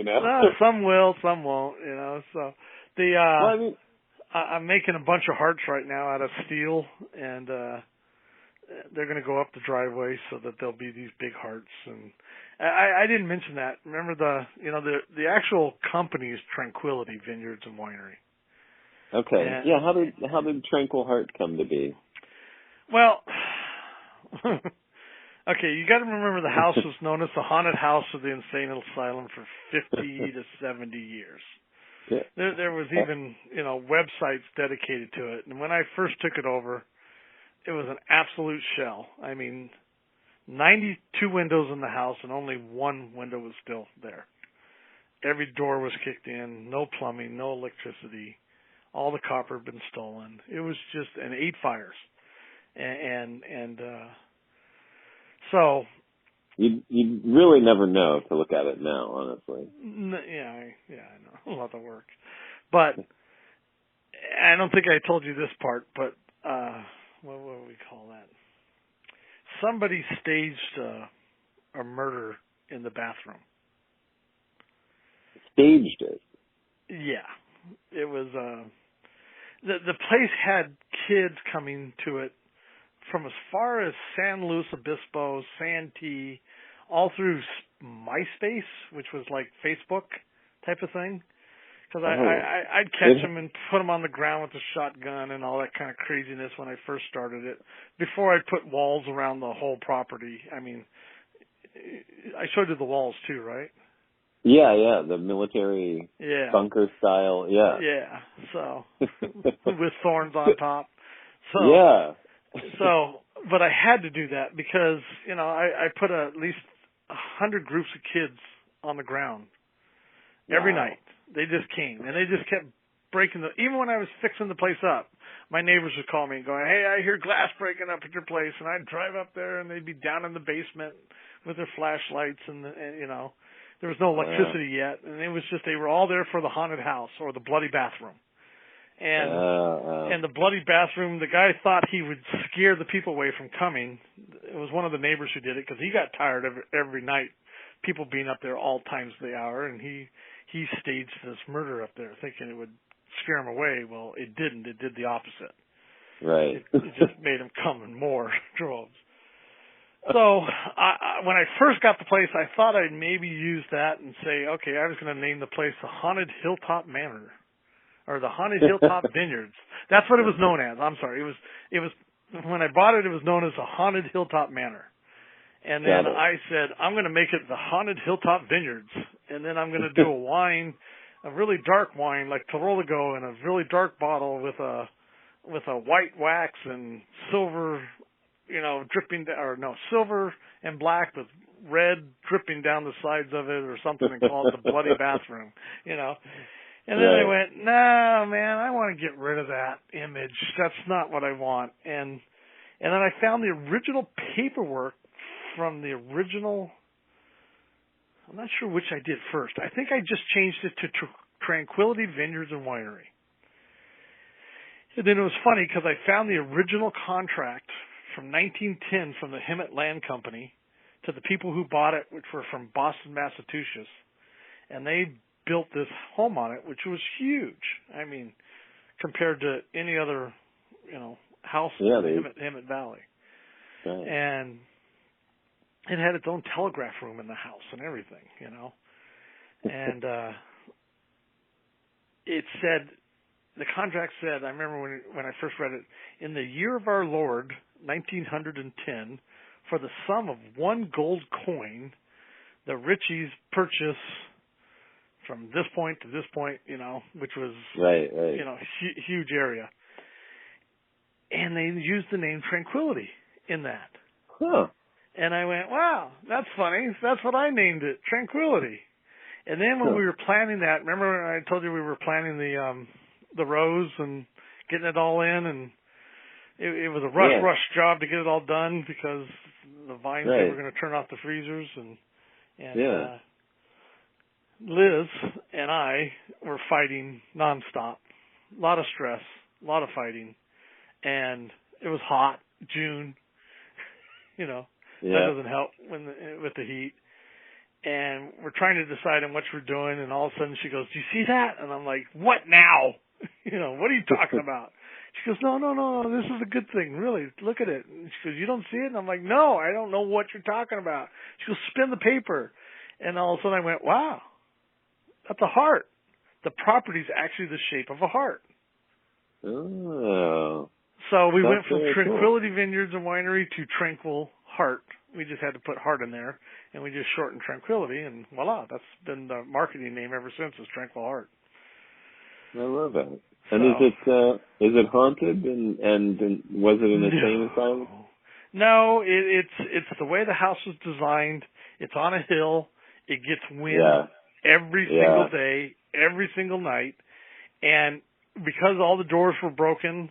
Speaker 4: Some will, some won't, So I'm making a bunch of hearts right now out of steel, and they're going to go up the driveway so that there'll be these big hearts. And I didn't mention that. Remember the actual company is Tranquility Vineyards and Winery.
Speaker 3: Okay. And, yeah. How did Tranquil Heart come to be?
Speaker 4: Well, okay. You got to remember the house was known as the haunted house of the insane asylum for 50 to 70 years. Yeah. There was even, websites dedicated to it. And when I first took it over, it was an absolute shell. I mean, 92 windows in the house and only one window was still there. Every door was kicked in, no plumbing, no electricity. All the copper had been stolen. It was just, and 8 fires. So
Speaker 3: you really never know to look at it now, honestly.
Speaker 4: I know. A lot of work. But I don't think I told you this part, but what would we call that? Somebody staged a murder in the bathroom.
Speaker 3: Staged it?
Speaker 4: Yeah. It was the place had kids coming to it from as far as San Luis Obispo, Santee, all through MySpace, which was like Facebook type of thing. Because I'd catch them and put them on the ground with a shotgun and all that kind of craziness when I first started it. Before I'd put walls around the whole property. I mean, I showed you the walls too, right?
Speaker 3: Yeah, the military bunker style, yeah.
Speaker 4: Yeah, so, with thorns on top. So,
Speaker 3: yeah.
Speaker 4: But I had to do that because, I put at least 100 groups of kids on the ground every night. They just came, and they just kept breaking even when I was fixing the place up, my neighbors would call me and go, "Hey, I hear glass breaking up at your place," and I'd drive up there, and they'd be down in the basement with their flashlights, and there was no electricity yet, and it was just, they were all there for the haunted house or the bloody bathroom. And the bloody bathroom, the guy thought he would scare the people away from coming. It was one of the neighbors who did it because he got tired of every night, people being up there all times of the hour, and he staged this murder up there thinking it would scare him away. Well, it didn't. It did the opposite.
Speaker 3: Right.
Speaker 4: It just made him come in more droves. So when I first got the place, I thought I'd maybe use that and say, okay, I was going to name the place the Haunted Hilltop Manor, or the Haunted Hilltop Vineyards. That's what it was known as. I'm sorry. It was when I bought it, it was known as the Haunted Hilltop Manor. And then I said, I'm going to make it the Haunted Hilltop Vineyards. And then I'm going to do a wine, a really dark wine like Terracil in a really dark bottle with a white wax and silver, dripping silver and black with red dripping down the sides of it or something, and call it the Bloody Bathroom, And then I went, no, man, I want to get rid of that image. That's not what I want. And then I found the original paperwork from the original, I'm not sure which I did first. I think I just changed it to Tranquility Vineyards and Winery. And then it was funny because I found the original contract from 1910 from the Hemet Land Company to the people who bought it, which were from Boston, Massachusetts, and they built this home on it, which was huge. I mean, compared to any other, house in Hemet Valley.
Speaker 3: Right.
Speaker 4: And it had its own telegraph room in the house and everything, And it said, the contract said, I remember when I first read it, in the year of our Lord, 1910, for the sum of one gold coin, the Richies purchase from this point to this point, which was,
Speaker 3: right.
Speaker 4: huge area. And they used the name Tranquility in that.
Speaker 3: Huh.
Speaker 4: And I went, wow, that's funny. That's what I named it, Tranquility. And then when we were planning that, remember I told you we were planning the rows and getting it all in, and it was a rush job to get it all done because the vines they were going to turn off the freezers, and Liz and I were fighting nonstop. A lot of stress, a lot of fighting, and it was hot, June, that doesn't help with the heat. And we're trying to decide on what we're doing, and all of a sudden she goes, "Do you see that?" And I'm like, "What now? What are you talking about?" She goes, No, this is a good thing, really. Look at it. And she goes, "You don't see it?" And I'm like, "No, I don't know what you're talking about." She goes, "Spin the paper." And all of a sudden I went, "Wow, that's a heart. The property's actually the shape of a heart."
Speaker 3: Oh.
Speaker 4: So we went from Tranquility Vineyards and Winery to Tranquil Heart. We just had to put heart in there, and we just shortened Tranquility, and voila, that's been the marketing name ever since, is Tranquil Heart.
Speaker 3: I love that. And is it haunted, and was it an insane asylum?
Speaker 4: No, it's the way the house was designed. It's on a hill. It gets wind every single day, every single night, and because all the doors were broken.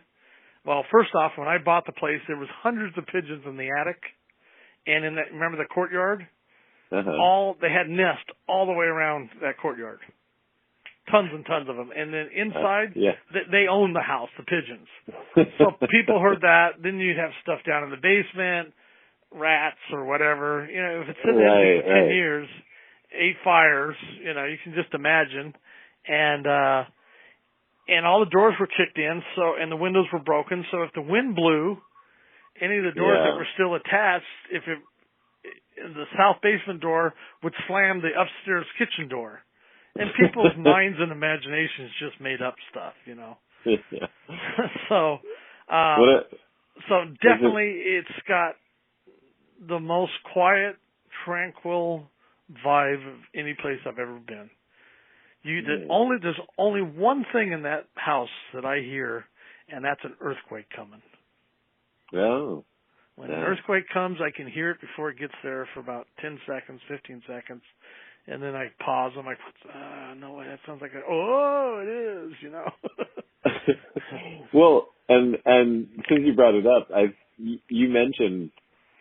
Speaker 4: Well, first off, when I bought the place, there was hundreds of pigeons in the attic. And remember the courtyard? They had nests all the way around that courtyard. Tons and tons of them. And then inside, they owned the house, the pigeons. So people heard that. Then you'd have stuff down in the basement, rats or whatever. If it's been there for 10 years, 8 fires, you can just imagine. And all the doors were kicked in, and the windows were broken. So if the wind blew, any of the doors that were still attached, the south basement door would slam the upstairs kitchen door. And people's minds and imaginations just made up stuff, So definitely it's got the most quiet, tranquil vibe of any place I've ever been. There's only one thing in that house that I hear, and that's an earthquake coming.
Speaker 3: Oh.
Speaker 4: When an earthquake comes, I can hear it before it gets there for about 10 seconds, 15 seconds, and then I pause. I'm like, no way, that sounds like it is,
Speaker 3: Well, and since you brought it up, you mentioned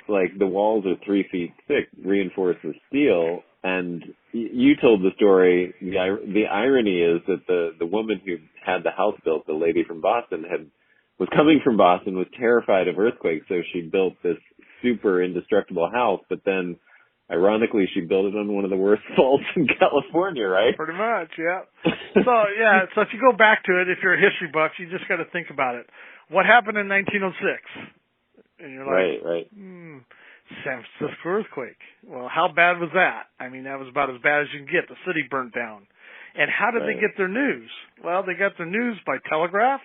Speaker 3: like the walls are 3 feet thick, reinforced with steel, and you told the story. The irony is that the woman who had the house built, the lady from Boston, was coming from Boston, was terrified of earthquakes, so she built this super indestructible house, but then, ironically, she built it on one of the worst faults in California, right?
Speaker 4: Pretty much, yeah. So if you go back to it, if you're a history buff, you just got to think about it. What happened in 1906? And you're like,
Speaker 3: right.
Speaker 4: San Francisco earthquake. Well, how bad was that? I mean, that was about as bad as you can get. The city burnt down. And how did they get their news? Well, they got their news by telegraph,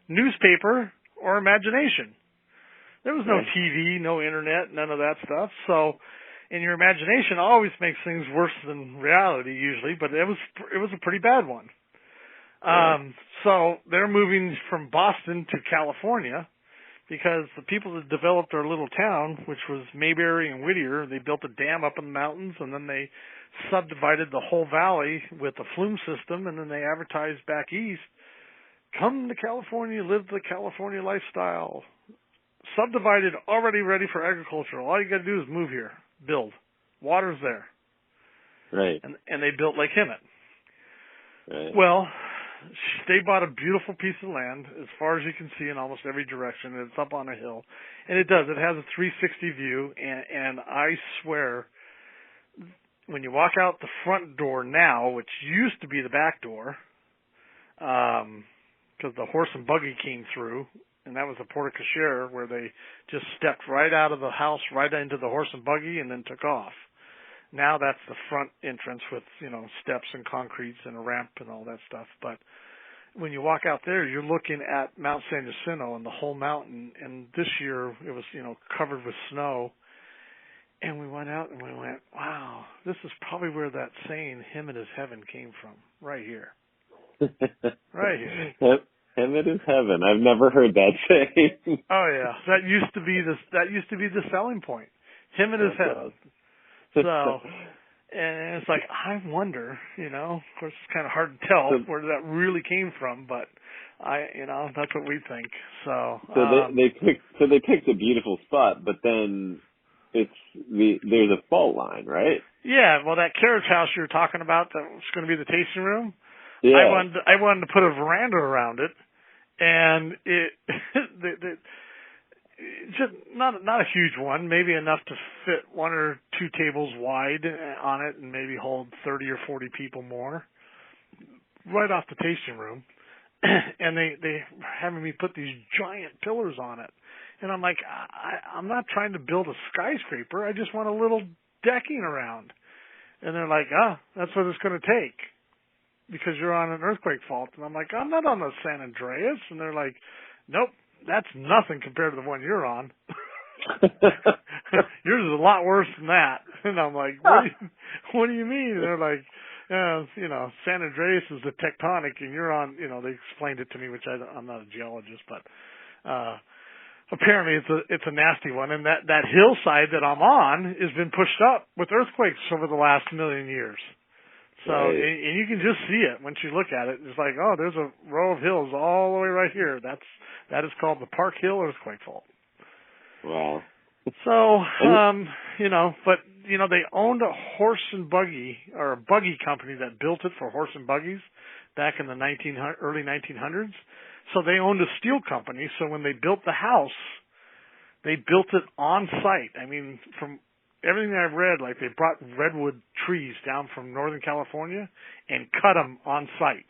Speaker 4: newspaper, or imagination. There was no TV, no internet, none of that stuff. So, in your imagination always makes things worse than reality usually, but it was a pretty bad one. So they're moving from Boston to California because the people that developed our little town, which was Mayberry and Whittier, they built a dam up in the mountains, and then they subdivided the whole valley with a flume system, and then they advertised back east, come to California, live the California lifestyle. Subdivided, already ready for agriculture. All you got to do is move here, build. Water's there.
Speaker 3: Right.
Speaker 4: And they built Lake Hemet.
Speaker 3: Right.
Speaker 4: Well, they bought a beautiful piece of land as far as you can see in almost every direction. It's up on a hill. And it does. It has a 360 view. And I swear, when you walk out the front door now, which used to be the back door, because the horse and buggy came through, and that was a porte cochere where they just stepped right out of the house, right into the horse and buggy, and then took off. Now that's the front entrance with, steps and concretes and a ramp and all that stuff. But when you walk out there, you're looking at Mount San Jacinto and the whole mountain. And this year it was, covered with snow. And we went out and we went, wow, this is probably where that saying, Hemet is heaven, came from, right here. Right here.
Speaker 3: Hemet is heaven. I've never heard that saying.
Speaker 4: Oh yeah, that used to be the selling point. Hemet is heaven. So, and it's like, I wonder, of course it's kind of hard to tell where that really came from, but that's what we think. So they picked a beautiful spot, but then there's a fault line, right? Yeah, well, that carriage house you were talking about that was going to be the tasting room, yeah. I wanted to put a veranda around it, and just not a huge one, maybe enough to fit one or two tables wide on it and maybe hold 30 or 40 people more, right off the tasting room. And they having me put these giant pillars on it. And I'm like, I'm not trying to build a skyscraper. I just want a little decking around. And they're like, that's what it's going to take because you're on an earthquake fault. And I'm like, I'm not on the San Andreas. And they're like, nope. That's nothing compared to the one you're on. Yours is a lot worse than that. And I'm like, what do you mean? And they're like, San Andreas is the tectonic, and you're on, they explained it to me, which I'm not a geologist, but apparently it's a nasty one. And that hillside that I'm on has been pushed up with earthquakes over the last million years. So, right. And you can just see it once you look at it. It's like, there's a row of hills all the way right here. That is called the Park Hill Earthquake Fault. Wow. So, they owned a horse and buggy, or a buggy company that built it for horse and buggies back in the early 1900s. So they owned a steel company. So when they built the house, they built it on site. I mean, from everything I've read, like they brought redwood trees down from Northern California and cut them on site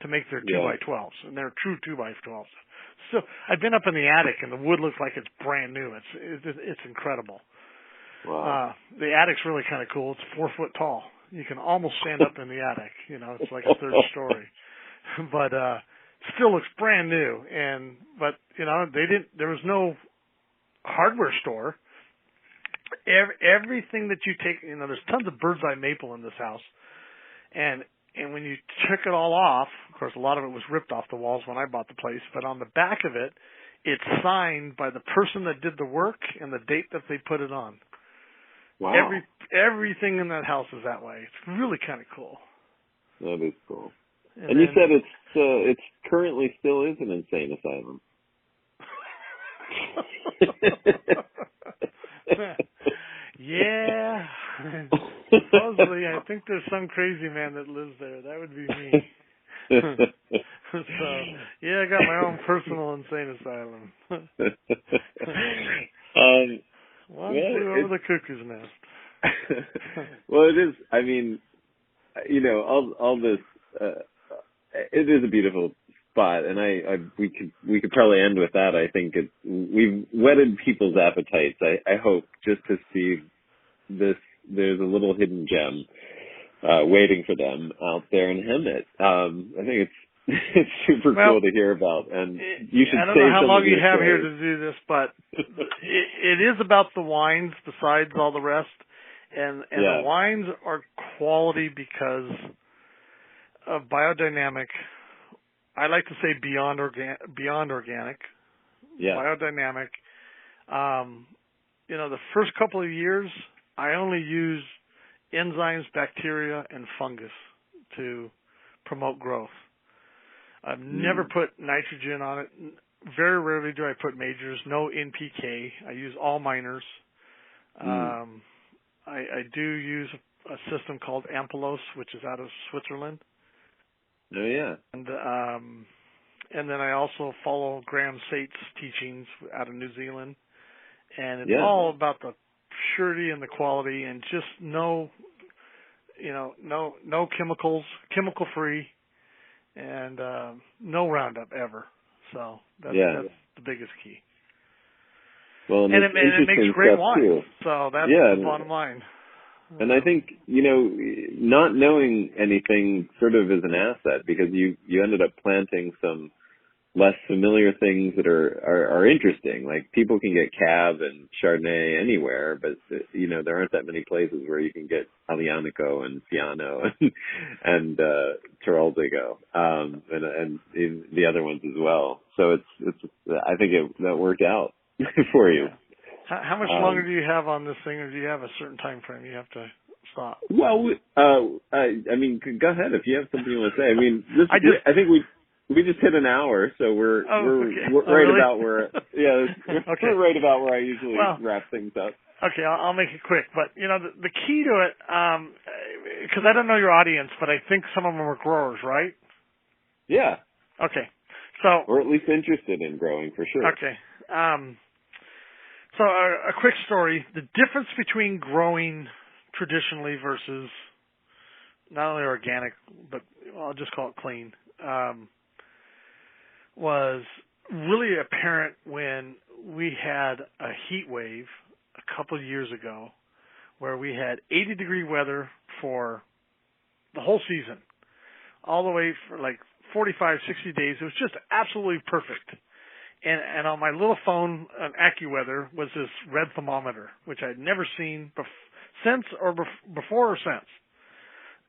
Speaker 4: to make their 2x12s, and they're true 2x12s. So I've been up in the attic, and the wood looks like it's brand new. It's incredible. Wow. The attic's really kind of cool. It's 4 foot tall. You can almost stand up in the attic. It's like a third story, but still looks brand new. But there was no hardware store. Everything that you take, there's tons of bird's eye maple in this house, and when you took it all off, of course, a lot of it was ripped off the walls when I bought the place, but on the back of it, it's signed by the person that did the work and the date that they put it on. Wow. Everything in that house is that way. It's really kind of cool.
Speaker 3: That is cool. And you said it's currently still is an insane asylum.
Speaker 4: Yeah. Supposedly, I think there's some crazy man that lives there. That would be me. So, yeah, I got my own personal insane asylum. One flew over the cuckoo's nest.
Speaker 3: Well, it is. I mean, all this. It is a beautiful spot, and we could probably end with that. I think we've whetted people's appetites. I hope just to see this. There's a little hidden gem waiting for them out there in Hemet. I think it's super cool to hear about, and you should.
Speaker 4: I don't know how long you have here to do this, but it is about the wines besides all the rest, and the wines are quality because of biodynamic. I like to say beyond organic. Yeah. Biodynamic. The first couple of years, I only use enzymes, bacteria, and fungus to promote growth. I've never put nitrogen on it. Very rarely do I put majors. No NPK. I use all minors. I do use a system called Ampelos, which is out of Switzerland.
Speaker 3: Oh yeah.
Speaker 4: And then I also follow Graham Sate's teachings out of New Zealand, and it's
Speaker 3: Yeah.
Speaker 4: all about the purity and the quality, and just no chemicals, chemical free, and no Roundup ever. So that's the biggest key.
Speaker 3: Well,
Speaker 4: and it makes great wine.
Speaker 3: Too.
Speaker 4: So that's the bottom line.
Speaker 3: And I think, not knowing anything sort of is an asset, because you ended up planting some less familiar things that are interesting. Like, people can get Cab and Chardonnay anywhere, but there aren't that many places where you can get Aglianico and Fiano and Terraldigo, and the other ones as well. So it's I think that worked out for you.
Speaker 4: How much longer do you have on this thing, or do you have a certain time frame you have to stop?
Speaker 3: Well, I mean, go ahead if you have something you want to say. I mean, I think we just hit an hour, so we're right
Speaker 4: really?
Speaker 3: about where we're right about where I usually wrap things up.
Speaker 4: Okay, I'll make it quick. But the key to it, because I don't know your audience, but I think some of them are growers, right?
Speaker 3: Yeah.
Speaker 4: Okay. So,
Speaker 3: or at least interested in growing, for sure.
Speaker 4: Okay. So a quick story. The difference between growing traditionally versus not only organic, but I'll just call it clean, was really apparent when we had a heat wave a couple of years ago where we had 80-degree weather for the whole season, all the way for like 45, 60 days. It was just absolutely perfect. And on my little phone, an AccuWeather was this red thermometer, which I'd never seen before or since.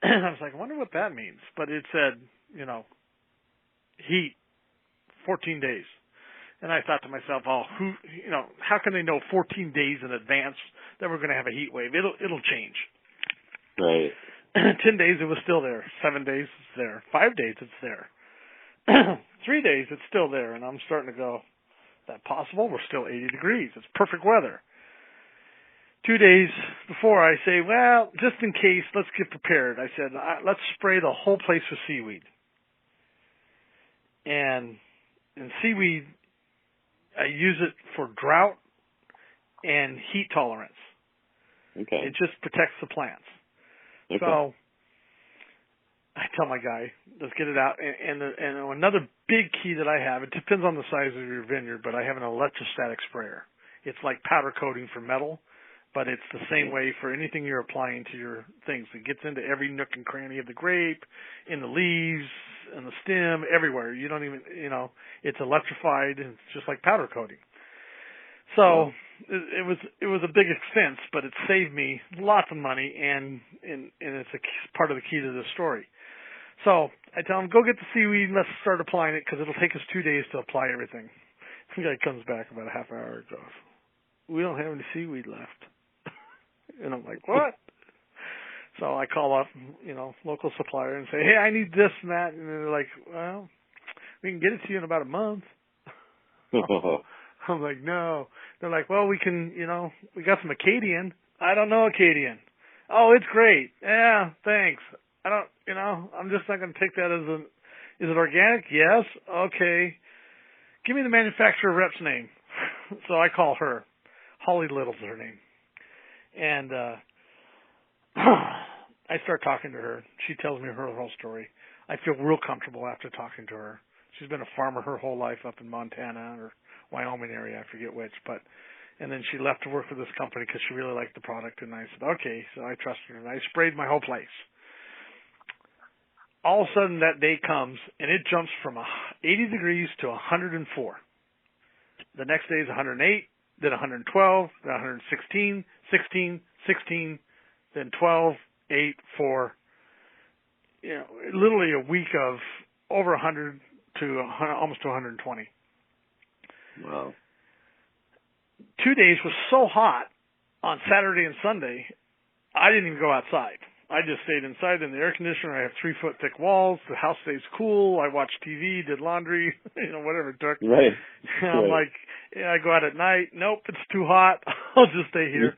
Speaker 4: And I was like, I wonder what that means. But it said, heat, 14 days. And I thought to myself, how can they know 14 days in advance that we're going to have a heat wave? It'll change.
Speaker 3: Right.
Speaker 4: 10 days it was still there. 7 days it's there. 5 days it's there. 3 days it's still there. And I'm starting to go, is that possible? We're still 80 degrees. It's perfect weather. 2 days before I say, well, just in case, let's get prepared. I said, let's spray the whole place with seaweed. And seaweed, I use it for drought and heat tolerance.
Speaker 3: Okay.
Speaker 4: It just protects the plants.
Speaker 3: Okay.
Speaker 4: So I tell my guy, let's get it out. And another big key that I have, it depends on the size of your vineyard, but I have an electrostatic sprayer. It's like powder coating for metal, but it's the same way for anything you're applying to your things. It gets into every nook and cranny of the grape, in the leaves, in the stem, everywhere. You don't even, it's electrified, and it's just like powder coating. So it was a big expense, but it saved me lots of money, and it's part of the key to this story. So I tell him, go get the seaweed and let's start applying it, because it'll take us 2 days to apply everything. The guy comes back about a half hour and goes, we don't have any seaweed left. And I'm like, what? So I call up, local supplier and say, hey, I need this and that. And they're like, well, we can get it to you in about a month. I'm like, no. They're like, well, we can, we got some Acadian. I don't know Acadian. Oh, it's great. Yeah, thanks. I don't, I'm just not going to take that is it organic? Yes. Okay. Give me the manufacturer rep's name. So I call her. Holly Little's her name. And I start talking to her. She tells me her whole story. I feel real comfortable after talking to her. She's been a farmer her whole life up in Montana or Wyoming area, I forget which. And then she left to work for this company because she really liked the product. And I said, okay. So I trusted her. And I sprayed my whole place. All of a sudden that day comes, and it jumps from 80 degrees to 104. The next day is 108. Then 112, then 116, 16, 16, then 12, 8, 4. Literally a week of over 100 to almost to 120.
Speaker 3: Wow.
Speaker 4: 2 days was so hot on Saturday and Sunday, I didn't even go outside. I just stayed inside in the air conditioner. I have 3-foot thick walls. The house stays cool. I watched TV, did laundry, whatever it took.
Speaker 3: Right.
Speaker 4: And I'm like, I go out at night. Nope, it's too hot. I'll just stay here.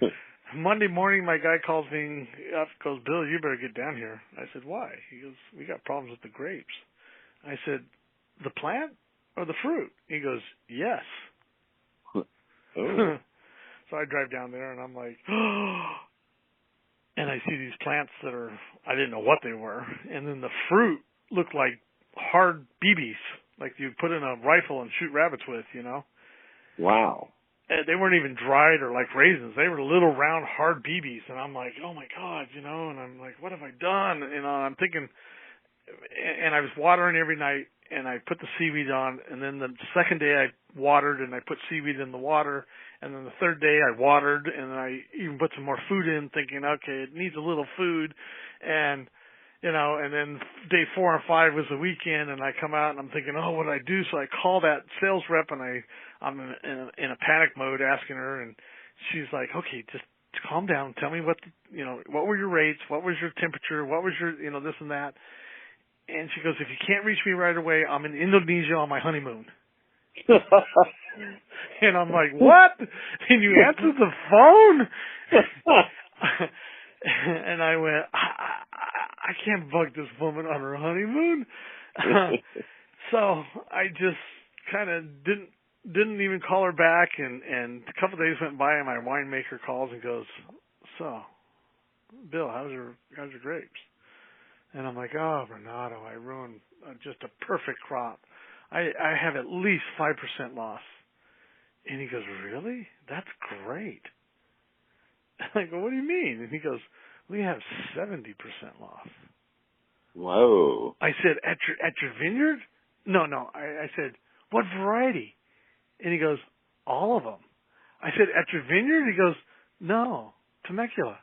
Speaker 4: Monday morning, my guy calls me up, goes, Bill, you better get down here. I said, why? He goes, we got problems with the grapes. I said, the plant or the fruit? He goes, yes.
Speaker 3: Oh.
Speaker 4: So I drive down there, and I'm like, and I see these plants that are, I didn't know what they were. And then the fruit looked like hard BBs, like you put in a rifle and shoot rabbits with, you know?
Speaker 3: Wow.
Speaker 4: And they weren't even dried or like raisins. They were little round hard BBs. And I'm like, oh my God, you know, and I'm like, what have I done? You know, I'm thinking, and I was watering every night, and I put the seaweed on, and then the second day I watered and I put seaweed in the water, and then the third day I watered, and then I even put some more food in, thinking, okay, it needs a little food, and you know, and then day 4 and 5 was the weekend, and I come out and I'm thinking, oh, what do I do? So I call that sales rep, and I'm in a panic mode asking her, and she's like, okay, just calm down, tell me what were your rates, what was your temperature, what was your, you know, this and that. And she goes, if you can't reach me right away, I'm in Indonesia on my honeymoon. And I'm like, what? And you answered the phone? And I went, I can't bug this woman on her honeymoon. So I just kind of didn't even call her back. And a couple of days went by, and my winemaker calls and goes, so, Bill, how's your grapes? And I'm like, oh, Renato, I ruined just a perfect crop. I have at least 5% loss. And he goes, really? That's great. I go, what do you mean? And he goes, we have 70% loss.
Speaker 3: Whoa.
Speaker 4: I said, at your vineyard? No. I said, what variety? And he goes, all of them. I said, at your vineyard? He goes, no, Temecula.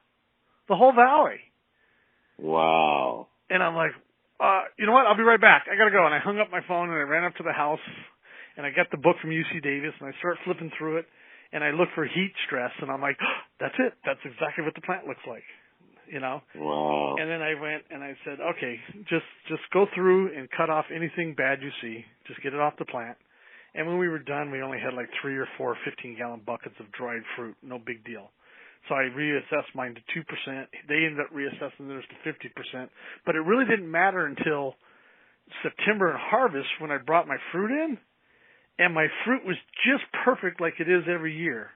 Speaker 4: The whole valley.
Speaker 3: Wow.
Speaker 4: And I'm like, you know what? I'll be right back. I got to go. And I hung up my phone, and I ran up to the house, and I got the book from UC Davis, and I start flipping through it, and I look for heat stress, and I'm like, oh, that's it. That's exactly what the plant looks like, you know?
Speaker 3: Wow.
Speaker 4: And then I went and I said, okay, just go through and cut off anything bad you see. Just get it off the plant. And when we were done, we only had like 3 or 4 15-gallon buckets of dried fruit. No big deal. So I reassessed mine to 2%. They ended up reassessing theirs to 50%. But it really didn't matter until September and harvest when I brought my fruit in, and my fruit was just perfect like it is every year.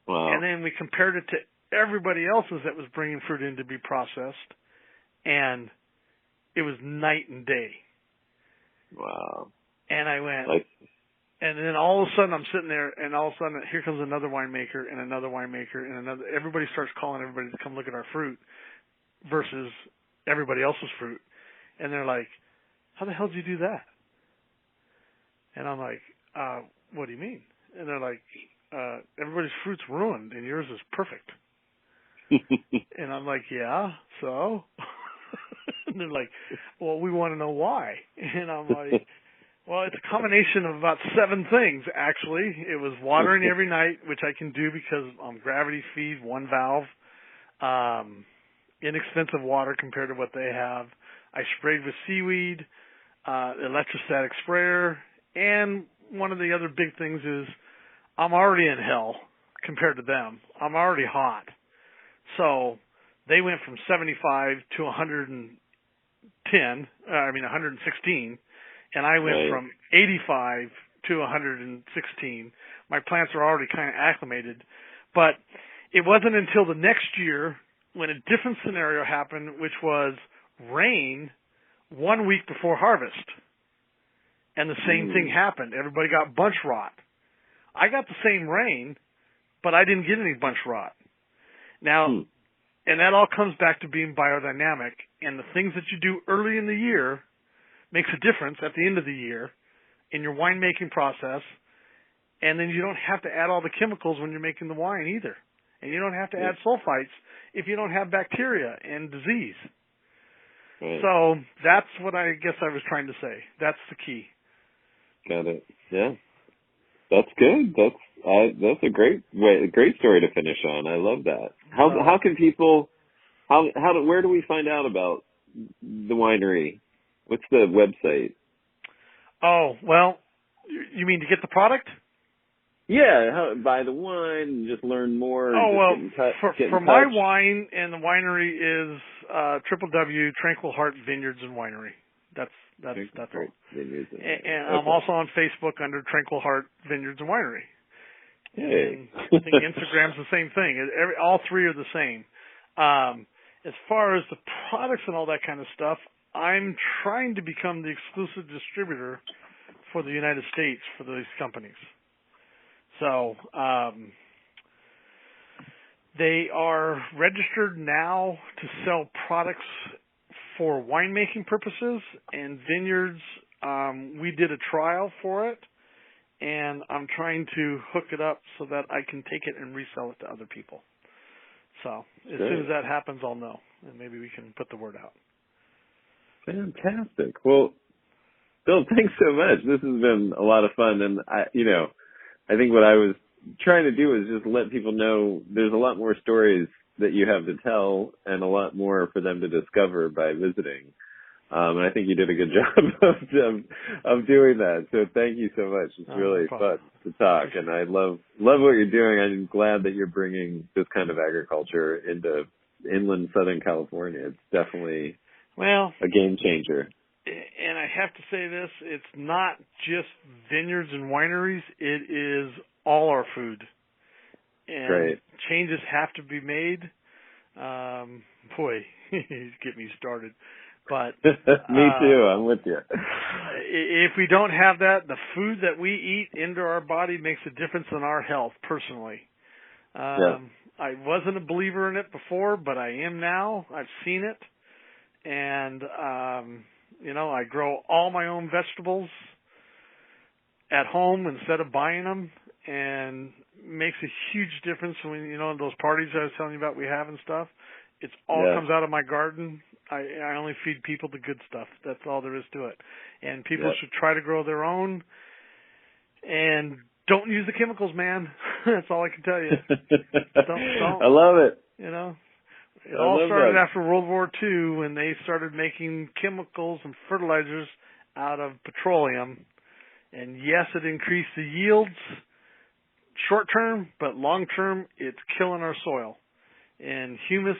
Speaker 3: Wow.
Speaker 4: And then we compared it to everybody else's that was bringing fruit in to be processed, and it was night and day.
Speaker 3: Wow.
Speaker 4: And I went, and then all of a sudden I'm sitting there, and all of a sudden here comes another winemaker and another winemaker and another. Everybody starts calling everybody to come look at our fruit versus everybody else's fruit. And they're like, how the hell did you do that? And I'm like, what do you mean? And they're like, everybody's fruit's ruined and yours is perfect. And I'm like, yeah, so? And they're like, well, we want to know why. And I'm like, well, it's a combination of about 7 things, actually. It was watering every night, which I can do because I'm gravity feed, 1 valve, inexpensive water compared to what they have. I sprayed with seaweed, electrostatic sprayer, and one of the other big things is I'm already in hell compared to them. I'm already hot. So they went from 75 to 116. And I went from 85 to 116. My plants are already kind of acclimated. But it wasn't until the next year when a different scenario happened, which was rain 1 week before harvest. And the same thing happened. Everybody got bunch rot. I got the same rain, but I didn't get any bunch rot. Now, and that all comes back to being biodynamic. And the things that you do early in the year makes a difference at the end of the year in your winemaking process, and then you don't have to add all the chemicals when you're making the wine either. And you don't have to add sulfites if you don't have bacteria and disease.
Speaker 3: Right.
Speaker 4: So that's what I guess I was trying to say. That's the key.
Speaker 3: Got it. Yeah. That's good. That's a great story to finish on. I love that. How can people where do we find out about the winery? What's the website? Oh,
Speaker 4: well, you mean to get the product?
Speaker 3: Yeah, how buy the wine, just learn more.
Speaker 4: Oh, well, for my wine and the winery is Tranquil Heart Vineyards and Winery. That's
Speaker 3: Great.
Speaker 4: all. And I'm also on Facebook under Tranquil Heart Vineyards and Winery.
Speaker 3: Hey.
Speaker 4: And I think Instagram's the same thing. All three are the same. As far as the products and all that kind of stuff, I'm trying to become the exclusive distributor for the United States for these companies. So they are registered now to sell products for winemaking purposes, and vineyards, we did a trial for it, and I'm trying to hook it up so that I can take it and resell it to other people. So as soon as that happens, I'll know, and maybe we can put the word out.
Speaker 3: Fantastic. Well, Bill, thanks so much. This has been a lot of fun, and I think what I was trying to do is just let people know there's a lot more stories that you have to tell and a lot more for them to discover by visiting. And I think you did a good job of doing that. So thank you so much. It's really fun to talk, and I love what you're doing. I'm glad that you're bringing this kind of agriculture into inland Southern California. It's definitely a game changer.
Speaker 4: And I have to say this, it's not just vineyards and wineries, it is all our food. And
Speaker 3: Great.
Speaker 4: Changes have to be made. Boy, get me started. But
Speaker 3: me too, I'm with you.
Speaker 4: If we don't have that, the food that we eat into our body makes a difference in our health, personally. I wasn't a believer in it before, but I am now. I've seen it. And I grow all my own vegetables at home instead of buying them, and makes a huge difference when, those parties I was telling you about we have and stuff. It's all comes out of my garden. I only feed people the good stuff. That's all there is to it. And people should try to grow their own, and don't use the chemicals, man. That's all I can tell you. Don't.
Speaker 3: I love it.
Speaker 4: It all started after World War II when they started making chemicals and fertilizers out of petroleum. And yes, it increased the yields short term, but long term, it's killing our soil. And humus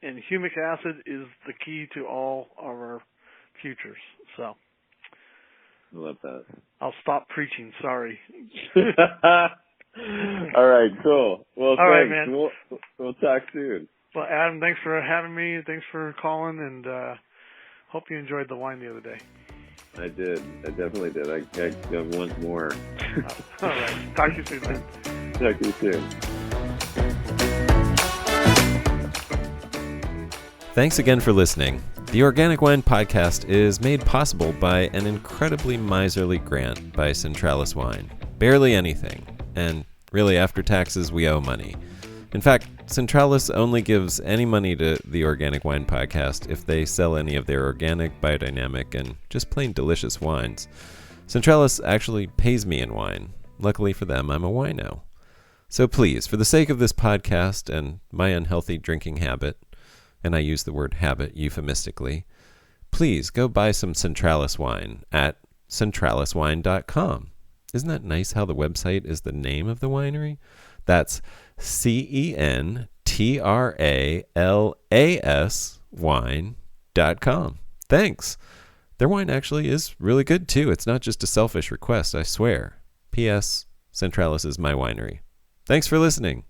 Speaker 4: and humic acid is the key to all of our futures. So
Speaker 3: I love that.
Speaker 4: I'll stop preaching. Sorry.
Speaker 3: All right, cool. Well,
Speaker 4: all right,
Speaker 3: thanks.
Speaker 4: man.
Speaker 3: We'll talk soon.
Speaker 4: Well, Adam, thanks for having me. Thanks for calling, and hope you enjoyed the wine the other day.
Speaker 3: I did. I definitely did. I want more.
Speaker 4: All right. Talk to you soon, man.
Speaker 3: Talk to you soon.
Speaker 1: Thanks again for listening. The Organic Wine Podcast is made possible by an incredibly miserly grant by Centralis Wine. Barely anything. And really, after taxes, we owe money. In fact, Centralis only gives any money to the Organic Wine Podcast if they sell any of their organic, biodynamic, and just plain delicious wines. Centralis actually pays me in wine. Luckily for them, I'm a wino. So please, for the sake of this podcast and my unhealthy drinking habit, and I use the word habit euphemistically, please go buy some Centralis wine at centraliswine.com. Isn't that nice how the website is the name of the winery? That's CENTRALAS wine.com. Thanks. Their wine actually is really good too. It's not just a selfish request, I swear. P.S. Centralis is my winery. Thanks for listening.